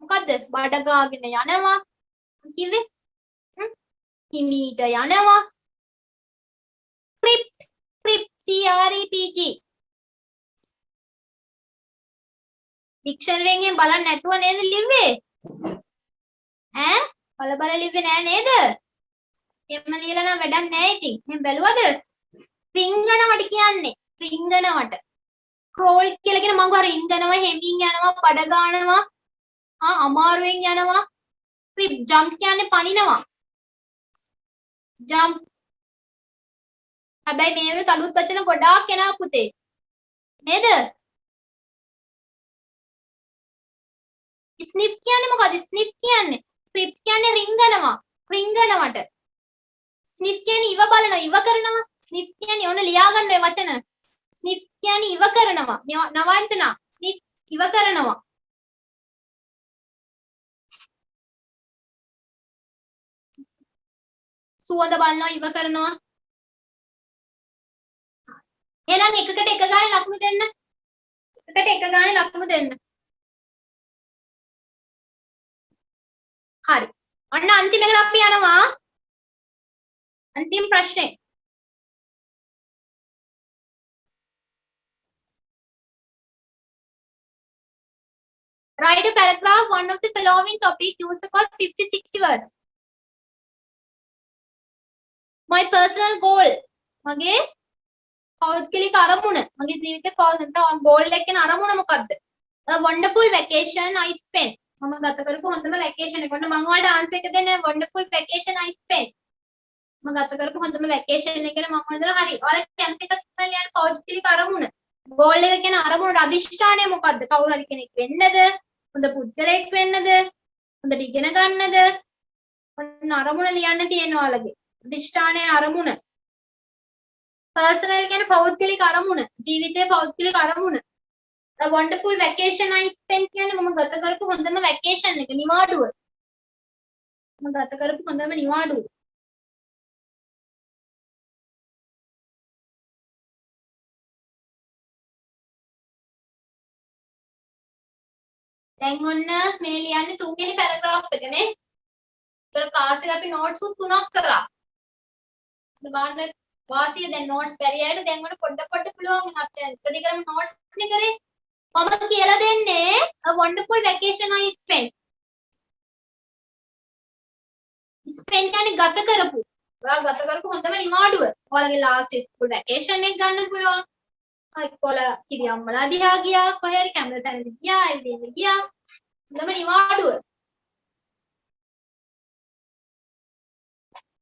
මොකද්ද බඩ ගාගෙන යනවා කිව්වේ හිමීට යනවා creep CREPG ඩික්ෂනරි එකෙන් බලන්න නැතුව නේද ලිව්වේ බල ලිව්වේ නෑ නේද එම්ම ලියලා නම් වැඩක් නෑ ඉතින් එහෙන් බැලුවද රිංගනවට කියන්නේ රිංගනවට ක්‍රෝල් කියලා කියන මං ගාර රිංගනවා හෙමින් යනවා බඩ ගන්නවා අමාරුවෙන් යනවා ක්‍රිප් ජම්ප් කියන්නේ පනිනවා ජම්ප් හැබැයි මේ වෙලේ අලුත් වචන ගොඩාක් එනවා පුතේ නේද ස්නිප් කියන්නේ මොකද ස්නිප් කියන්නේ ක්‍රිප් කියන්නේ රිංගනවා රිංගනවට ස්නිප් කියන්නේ ඉව බලනවා ඉව කරනවා ස්නිප් කියන්නේ ඕන ලියා ගන්න ඔය වචන ස්නිප් කියන්නේ ඉව කරනවා නවන්තනා ස්නිප් ඉව කරනවා සුවඳ බලනවා ඉව කරනවා එහෙනම් එකකට එක ගානේ ලකුණු දෙන්න එකට එක ගානේ ලකුණු දෙන්න හරි අන්න අන්තිමකට අපි යනවා अंतिम प्रश्न write a paragraph one of the following topic use about 50-60 words my personal goal මගේ පෞද්ගලික අරමුණ මගේ ජීවිතේ පෞද්ගලික goal එකේ අරමුණ මොකක්ද a wonderful vacation I spent මම ගත කරපු හොඳම vacation එක. ඔන්න මම ඔයාලට answer එක දෙන්න wonderful vacation I spent මම ගත කරපු හොඳම vacation එක ගැන මම හොඳට හරි. ඔයාලා කැම්ප් එකක් කරලා යන පෞද්ගලික අරමුණ. goal එක කියන අරමුණට අදිෂ්ඨානය මොකද්ද? කවුරු හරි කෙනෙක් වෙන්නද? හොඳ පුද්ගලයෙක් වෙන්නද? හොඳට ඉගෙන ගන්නද? ඔන්න අරමුණ ලියන්න තියෙනවා ඔයාලගේ. අදිෂ්ඨානයේ අරමුණ. personal කියන්නේ පෞද්ගලික අරමුණ. ජීවිතයේ පෞද්ගලික අරමුණ. a wonderful vacation I spent කියන්නේ මම ගත කරපු හොඳම vacation එක නිවාඩුව. මම ගත කරපු හොඳම නිවාඩුව. දැන් ඔන්න මේ ලියන්නේ තුන්වෙනි පැරග්‍රාෆ් එකනේ. ඒතර ක්ලාස් එක අපි නෝට්ස් උත් 3ක් කරා. බලන්න වාසිය දැන් නෝට්ස් බැරි අයට දැන් ඔන්න පොඩ පුළුවන් වෙනවා. දැන් එක දිගටම නෝට්ස් නේ කරේ. මම කියලා දෙන්නේ a wonderful vacation I spent. spent කියන්නේ ගත කරපු. ඔයාලා ගත කරපු හොඳම නිවාඩුව. ඔයාලගේ last school vacation එක ගන්න පුළුවන්. ඔයාලා කිරියම්මලා දිහා ගියා, කොහේ හරි කැමරා තැනට ගියා, ඇවිදින්න ගියා. හොඳම නිවාඩුව.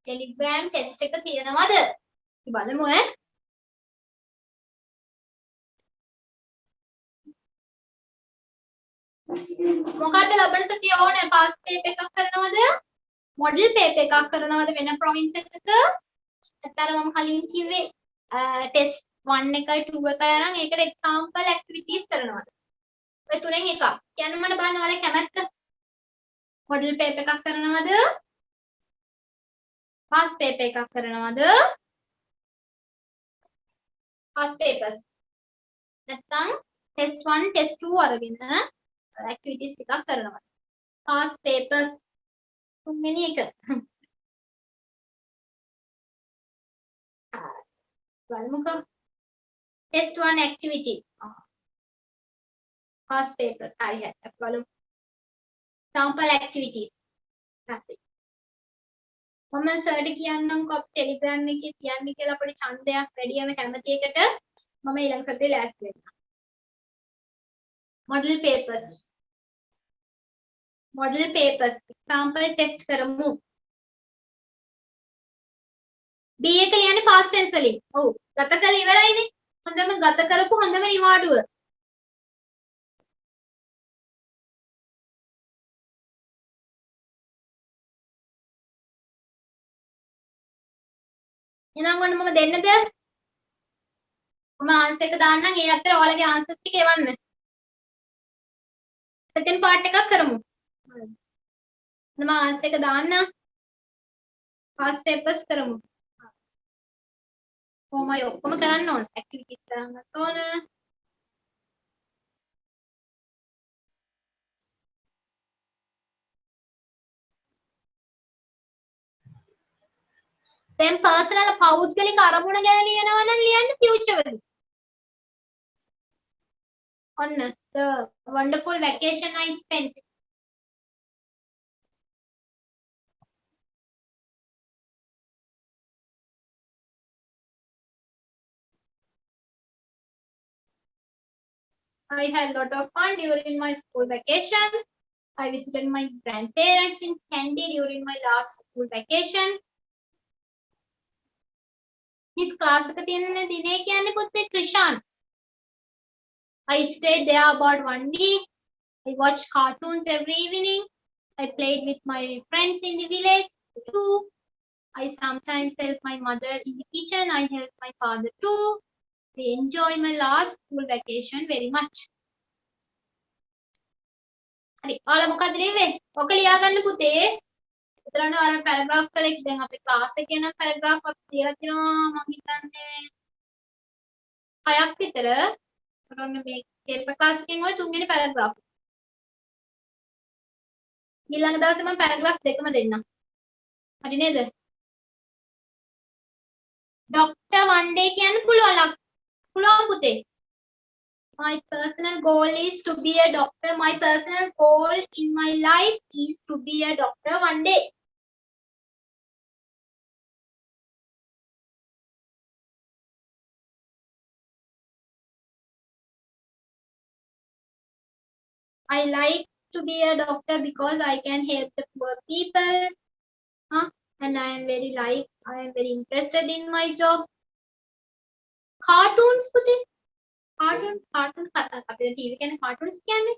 ටෙලිග්‍රෑම් ටෙස්ට් එක තියෙනවද? බලමු ඈ. මොකද්ද ලබන සතිය ඕනේ? පාස් පේපර් එකක් කරනවද? මොඩල් පේපර් එකක් කරනවද වෙන ප්‍රොවින්ස් එකක? අතර මම කලින් කිව්වේ ටෙස්ට් 1 එකයි 2 එකයි අරන් ඒකට එක්සැම්පල් ඇක්ටිවිටීස් කරනවද? ඔය තුනෙන් එකක්. කියන්න මට බලන්න ඔයාලා කැමැත්ත. මොඩල් පේපර් එකක් කරනවද? පාස් පේපර් එකක් කරනවද? Pass papers. නැත්නම් ටෙස්ට් 1 ටෙස්ට් 2 අරගෙන ඇක්ටිවිටීස් ටිකක් කරනවා. පාස් පේපර්ස් තුන්වෙනි එක. බලමුකෝ. Test 1 activity. Pass papers. හරි හරි. අපි බලමු. සැම්පල් ඇක්ටිවිටීස්. හරි. මම සර්ට කියන්නම් කොප් ටෙලිග්‍රෑම් එකේ තියන්න කියලා අපේ ඡන්දයක් වැඩියම කැමති එකට මම ඊළඟ සතියේ ලෑස්ති වෙනවා. model papers example test කරමු. B එක ලියන්නේ past tense වලින්. ඔව් ගත කළ ඉවරයිනේ. හොඳම ගත කරපු හොඳම නිවාඩුව. එහෙනම් ඔන්න මම දෙන්නද? මම ආන්සර් එක දාන්නම්. ඒ අතර ඔයාලගේ ආන්සර්ස් ටික එවන්න. සෙකන්ඩ් පාර්ට් එකක් කරමු. මම ආන්සර් එක දාන්නම්. පාස් පේපර්ස් කරමු. කොහොමයි ඔක්කොම කරන්න ඕන. ඇක්ටිවිටීස් කරන්නත් ඕන. දැන් පර්සනල් පෞද්ගලික අරමුණ ගැන ලියනවා නම් ලියන්න ෆියුචර් වලින්. ඔන්න the wonderful vacation I spent. I had a lot of fun during my school vacation. I visited my grandparents in Kandy during my last school vacation. His class එක තියෙන දිනේ කියන්නේ පුතේ Krishan. I stayed there about 1 week. I watched cartoons every evening. I played with my friends in the village too. I sometimes help my mother in the kitchen. I help my father too. I enjoy my last school vacation very much. හරි ඔයාලා මොකද ලියුවේ? ඔක ලියා ගන්න පුතේ. උතරන අර පැරග්‍රාෆ් කලෙක්ස් දැන් අපේ ක්ලාස් එකේ නම් පැරග්‍රාෆ් අපි තියලා තිනවා මම හිතන්නේ 6ක් විතර. ඔන්න මේ පේපර් ක්ලාස් එකෙන් ඔය තුන්වෙනි පැරග්‍රාෆ්. ඊළඟ දවසේ මම පැරග්‍රාෆ් දෙකම දෙන්නම්. හරි නේද? ડોක්ටර් one day කියන්න පුළුවන් පුතේ. My personal goal is to be a doctor. My personal goal in my life is to be a doctor one day. I like to be a doctor because I can help the poor people. And I am very interested in my job. Cartoons පුතේ. කාටුන් කතා අපේ ටීවී එකේ කාටුන්ස් කියන්නේ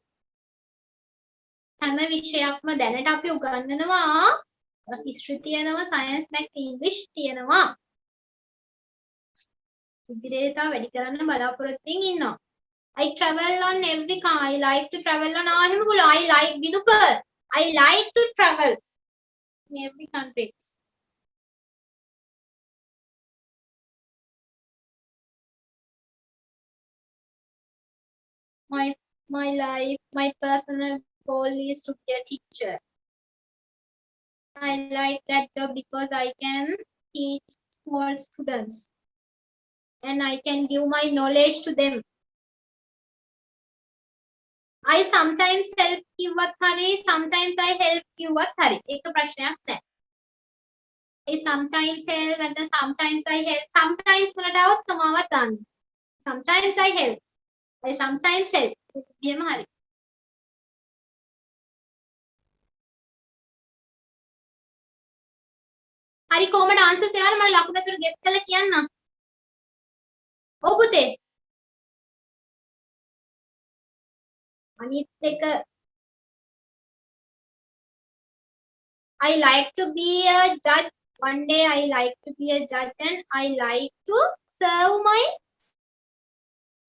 හැම විෂයක්ම දැනට අපි උගන්වනවා හිස්ටරි තියෙනවා සයන්ස් මැත් ඉංග්‍රීසි තියෙනවා ඉතින් තව වැඩි කරන්න බලාපොරොත්තු ඉන්නවා I travel on every car. I like to travel on I like to travel in every country. My life, my personal goal is to be a teacher. I like that job because I can teach small students and I can give my knowledge to them. I sometimes help කිව්වත් හරි, sometimes I help කිව්වත් හරි. ඒක ප්‍රශ්නයක් නැහැ. I sometimes help and then sometimes I help. Sometimes වලට આવත් කමාවක් දාන්න. Sometimes I help. I sometimes help. එහෙම හරි. හරි කොහමද ආන්සර්ස් එවන්න මම ලකුණු අතර ගෙස් කරලා කියන්න. ඔව් පුතේ. අනිත් එක I like to be a judge. One day I like to be a judge and I like to serve my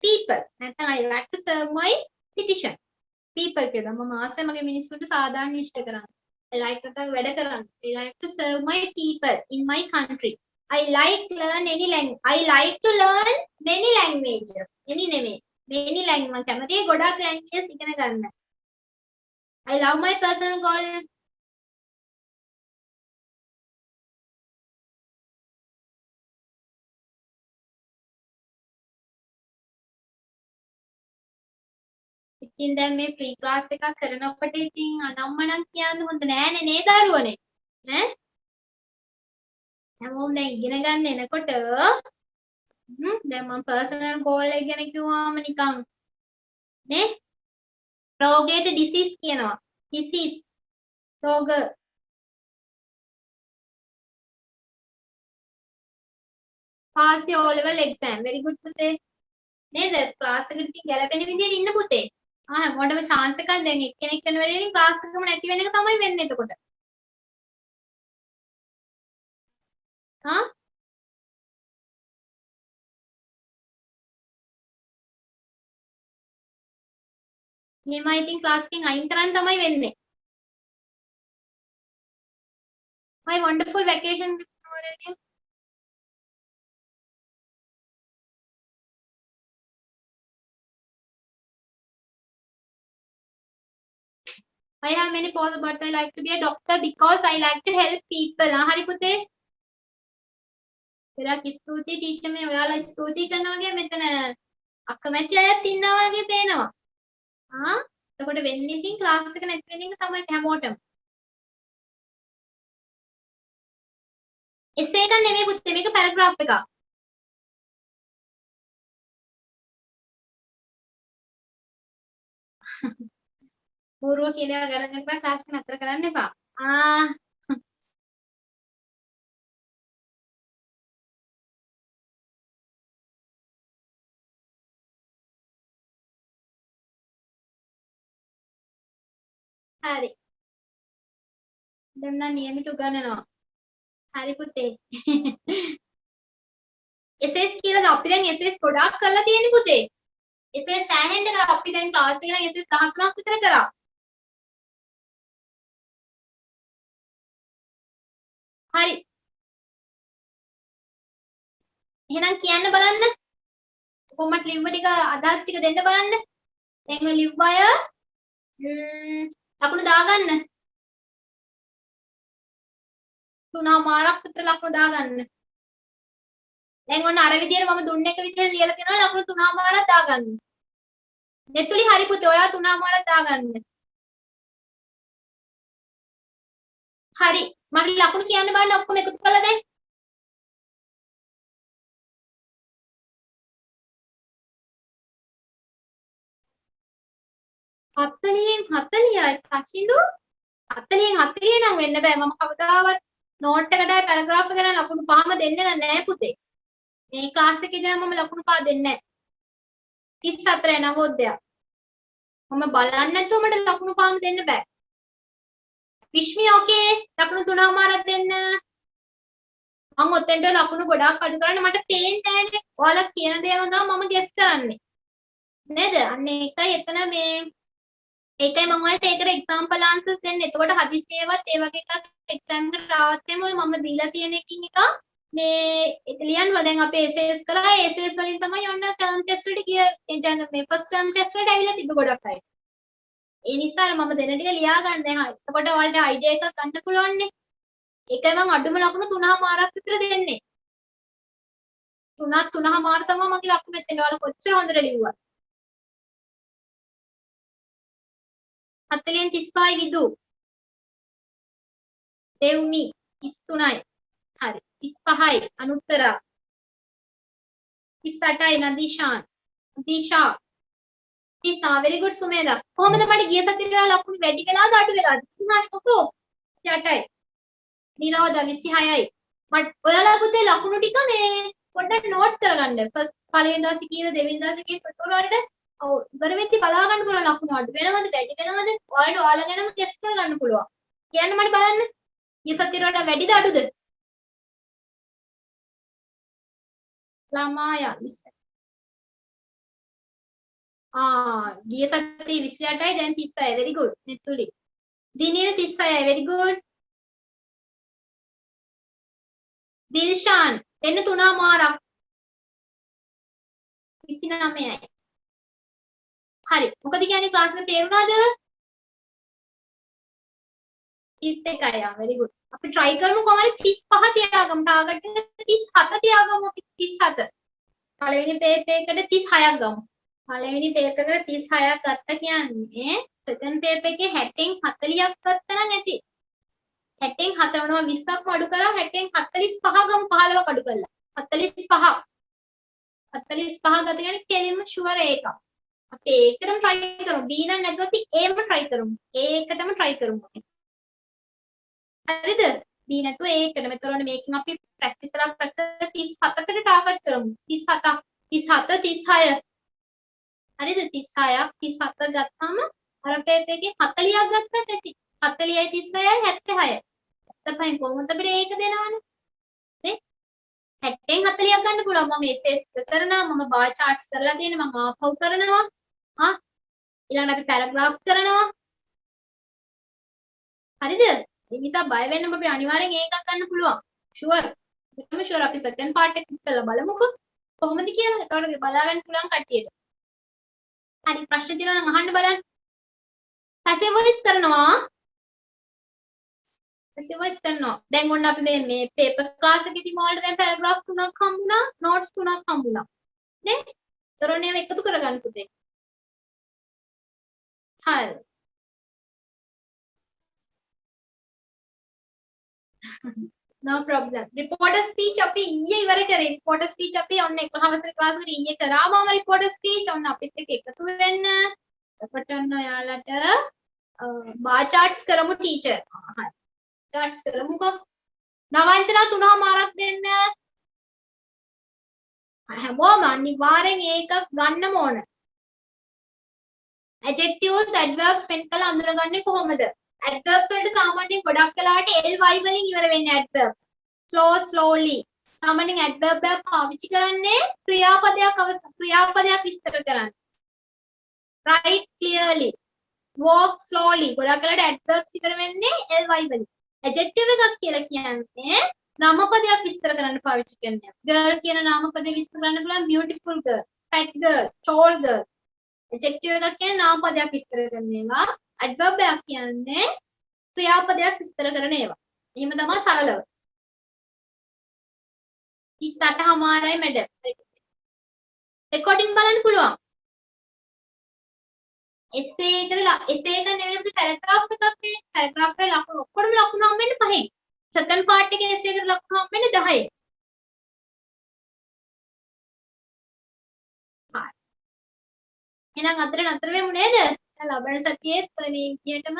people. නැත්නම් I like to serve my citizen. People කියලා මම ආසයි මගේ මිනිස්සුන්ට සාධාරණ ඉෂ්ට කරන්න. I like to වැඩ කරන්න. I like to serve my people in my country. I like learn any language. I like to learn many languages. any නෙමෙයි. many language මම කැමතියි ගොඩක් languages ඉගෙන ගන්න. I love my personal goal. ඉතින් දැන් මේ ෆ්‍රී ක්ලාස් එකක් කරනකොට ඉතින් අනම්මනම් කියන්න හොඳ නෑනේ නේ දරුවනේ ඈ හැමෝම දැන් ඉගෙන ගන්න එනකොට දැන් මම පර්සනල් ගෝල් එක ගැන කිව්වම නිකන් නේ රෝගයට ඩිසීස් කියනවා ඩිසීස් රෝග pass the O level exam very good පුතේ නේද ක්ලාස් එකට ඉතින් ගැලපෙන විදිහට ඉන්න පුතේ හැමෝටම chance එකක් දැන් එක්කෙනෙක් කරන වෙලෙදී ක්ලාස් එකම නැති වෙන එක තමයි වෙන්නේ එතකොට. එහෙමයි ඉතින් ක්ලාස් එකෙන් අයින් කරන්න තමයි වෙන්නේ. My wonderful vacation memory. I have many posts but I like to be a doctor because I like to help people. හරි පුතේ. පෙරක් ස්තුතියි ටීචර් මේ ඔයාලා ස්තුතියි කරනවා වගේ මෙතන අකමැති අයත් ඉන්නවා වගේ පේනවා. එතකොට වෙන්නේ ඉතින් ක්ලාස් එක නැති වෙන එක තමයි හැමෝටම. essay එකක් නෙමෙයි පුතේ මේක පැරග්‍රාෆ් එකක්. పూర్ව කියලා ගණන් කරලා ක්ලාස් එක නතර කරන්න එපා. හරි. දැන් නම් නියමිත උගන්වනවා. හරි පුතේ. essays කියලා අපි දැන් essays ගොඩාක් කරලා තියෙන්නේ පුතේ. essays සෑහෙන්න කරා අපි දැන් ක්ලාස් එකේ නම් essays 10ක් විතර කරා. හරි. එහෙනම් කියන්න බලන්න. කොහොමද ලිව්ව ටික අදහස් ටික දෙන්න බලන්න. දැන් ඔය ලිව්ව අය ලකුණු දාගන්න. 3මාරක් විතර ලකුණු දාගන්න. දැන් ඔන්න අර විදියට මම දුන්න එක විදියට ලියලා තියෙනවා ලකුණු 3මාරක් දාගන්න. දෙතුලි හරි පුතේ ඔයා 3මාරක් දාගන්න. හරි. මට ලකුණු කියන්න බලන්න ඔක්කොම එකතු කරලා දැන්. හතලියෙන් 40යි කසින්දු 40න් 40 නම් වෙන්න බෑ මම කවදාවත් නෝට් එකට පැරග්‍රාෆ් එක ගැන ලකුණු පහම දෙන්නේ නැහැ පුතේ මේ ක්ලාස් එකේ ඉඳන් මම ලකුණු පහ දෙන්නේ නැහැ 34 නවෝදයක් මම බලන්නේ නැතුව මට ලකුණු පහම දෙන්න බෑ විශ්මි ඕකේ ලකුණු 3මාරක් දෙන්න මම ඔතෙන්ට ලකුණු ගොඩාක් අඩු කරන්නේ මට පේන්නේ නැහැනේ ඔයාලා කියන දේ අනුව මම ගෙස් කරන්නේ නේද අන්න ඒකයි එතන මේ ඒකයි මම ඔයාලට ඒකට එක්සැම්පල් ආන්සර්ස් දෙන්නේ. එතකොට හදිසියෙවත් ඒ වගේ එකක් එක්සෑම් එකට ආවත් එම ඔය මම දීලා තියෙන එකකින් එක මේ ලියන්න දැන් අපේ SS කරා SS වලින් තමයි ඔන්න ටර්ම් ටෙස්ට් වලට ගිය මේ ෆස්ට් ටර්ම් ටෙස්ට් වලට ඇවිල්ලා තිබ්බ ගොඩක් අය. ඒ නිසා මම දෙන ටික ලියා ගන්න දැන් එතකොට ඔයාලට අයිඩියා එකක් ගන්න පුළුවන් නේ. ඒකයි මම අඩුම ලකුණු 3මාරක් විතර දෙන්නේ. 3මාර තමයි මගේ ලකුණු එතන. ඔයාලා කොච්චර හොඳට ලිව්වා. 40න් 35යි විදු. දෙව්මි 33යි. හරි. 35යි අනුත්තරා. 38යි නදීෂාන්. දීෂා. දීෂා very good සුමේදා. කොහොමද මට ගිය සතියේ ලකුණු වැඩි වෙලාද අඩු වෙලාද? හරි කොකෝ. 38යි. නිරෝධ 26යි. මට ඔයාලා පුතේ ලකුණු ටික මේ පොඩ්ඩක් නෝට් කරගන්න. ෆස්ට් පළවෙනි දවසේ කීයද දෙවෙනි දවසේ කීයද උඩරවලට ඉවර වෙද්දි බලා ගන්න පුළුවන් ලකුණු අඩු වෙනවද වැඩි වෙනවද ඔයාලා ගැනම ටෙස්ට් කරගන්න පුළුවන්. කියන්න මට බලන්න. ගිය සතියේ වඩා වැඩිද අඩුද? ළමායා 20. ගිය සතියේ 28යි දැන් 36යි very good. මෙතුලි. දිනේ 36යි very good. දිල්ෂාන් දෙන්න 3මාරක් 29යි. හරි. මොකද කියන්නේ ක්ලාස් එක තේරුණාද? 31යි. very good. අපි try කරමු කොහමද 35 තියාගමු. ටාගට් එක 37 තියාගමු. අපි 37. පළවෙනි පේපර් එකට 36ක් ගමු. පළවෙනි පේපර් එකට 36ක් ගත්ත කියන්නේ සෙකන්ඩ් පේපර් එකේ 60න් 40ක් ගත්තා නම් ඇති. 60න් 4 වෙනවා 20ක් අඩු කරා 60න් 45 ගමු 15ක් අඩු කරලා. 45. 45 ගත කියන්නේ කෙලින්ම ෂුවර් එකක්. අපි ඒකටම try කරමු. B නම් නැතුව අපි A ම try කරමු. A එකටම try කරමු. හරිද? B නැතුව A එකට. මෙතන මේකෙන් අපි practice කරලා practice 37කට target කරමු. 37 36. හරිද? 36ක් 37 ගත්තාම අර පේපර් එකේ 40ක් ගත්තත් ඇති. 40යි 36යි 76යි. 75න් කොහොමද අපිට ඒක දෙනවනේ? නේ? 60න් 40ක් ගන්න පුළුවන්. මම SS කරනවා. මම bar charts කරලා තියෙන මම ආපහු කරනවා. ඊළඟට අපි පැරග්‍රාෆ් කරනවා. හරිද? ඒ නිසා බය වෙන්න අපිට අනිවාර්යෙන් ඒකක් ගන්න පුළුවන්. ෂුවර්. ඒකම ෂුවර් අපි සෙකන්ඩ් පාර්ට් එක කරලා බලමුකෝ. කොහොමද කියලා. එතකොට බලා ගන්න පුළුවන් කට්ටියට. හරි ප්‍රශ්න තියෙනවා නම් අහන්න බලන්න. පැසිව් වොයිස් කරනවා. පැසිව් වොයිස් කරනවා. දැන් ඔන්න අපි මේ පේපර් ක්ලාස් එකේදී මොකල්ද දැන් පැරග්‍රාෆ් 3ක් හම්බුණා, නෝට්ස් 3ක් හම්බුණා. නේ? ඒතරෝනේ මේක එකතු කරගන්න පුතේ. හරි. no problem. reporter speech අපි ඊයේ ඉවර කරේ. reporter speech අපි ඔන්න 11 වසරේ ක්ලාස් එකට ඊයේ කරාම reporter speech ඔන්න අපිත් එක්ක එකතු වෙන්න. එතකොට ඔන්න ඔයාලට bar charts කරමු ටීචර්. හරි. charts කරමුකෝ. නවංචනා 3මාරක් දෙන්න. හැමෝම අනිවාර්යෙන් ඒකක් ගන්නම ඕන. adjectives adverbs වෙන් කළ අඳුරගන්නේ කොහොමද? adverbs වලට සාමාන්‍යයෙන් ගොඩක් වෙලාවට ly වලින් ඉවර වෙන්නේ adverb. slow slowly. සාමාන්‍යයෙන් adverb එක පාවිච්චි කරන්නේ ක්‍රියාපදයක් විස්තර කරන්න. write clearly. walk slowly. ගොඩක් වෙලාවට adverbs ඉවර වෙන්නේ ly වලින්. adjective එකක් කියලා කියන්නේ නාමපදයක් විස්තර කරන්න පාවිච්චි කරනවා. girl කියන නාමපදය විස්තර කරන්න පුළුවන් beautiful girl, fat girl, tall girl. adjective එකක් කියන්නේ නාමපදයක් විස්තර කරන ඒවා. adverb එකක් කියන්නේ ක්‍රියාපදයක් විස්තර කරන ඒවා. එහෙම තමයි සරලව. 38මාරයි මැඩම්. රෙකෝඩින් බලන්න පුළුවන්. essay එකට essay එක නෙවෙයි පුතේ පැරග්‍රාෆ් එකක් නේ. පැරග්‍රාෆ් එකේ ලකුණු ඔක්කොම ලකුණු හම්බෙන්නේ 5න්. සෙකන්ඩ් පාර්ට් එකේ essay එකට ලකුණු හම්බෙන්නේ 10න්. හරි. එහෙනම් අතර නතර වෙමු නේද? දැන් ලබන සතියේ මේ විදියටම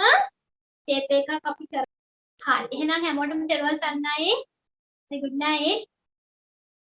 ටේප් එකක් අපි කරමු. හරි. එහෙනම් හැමෝටම දරුවන් සන්නයි. good night.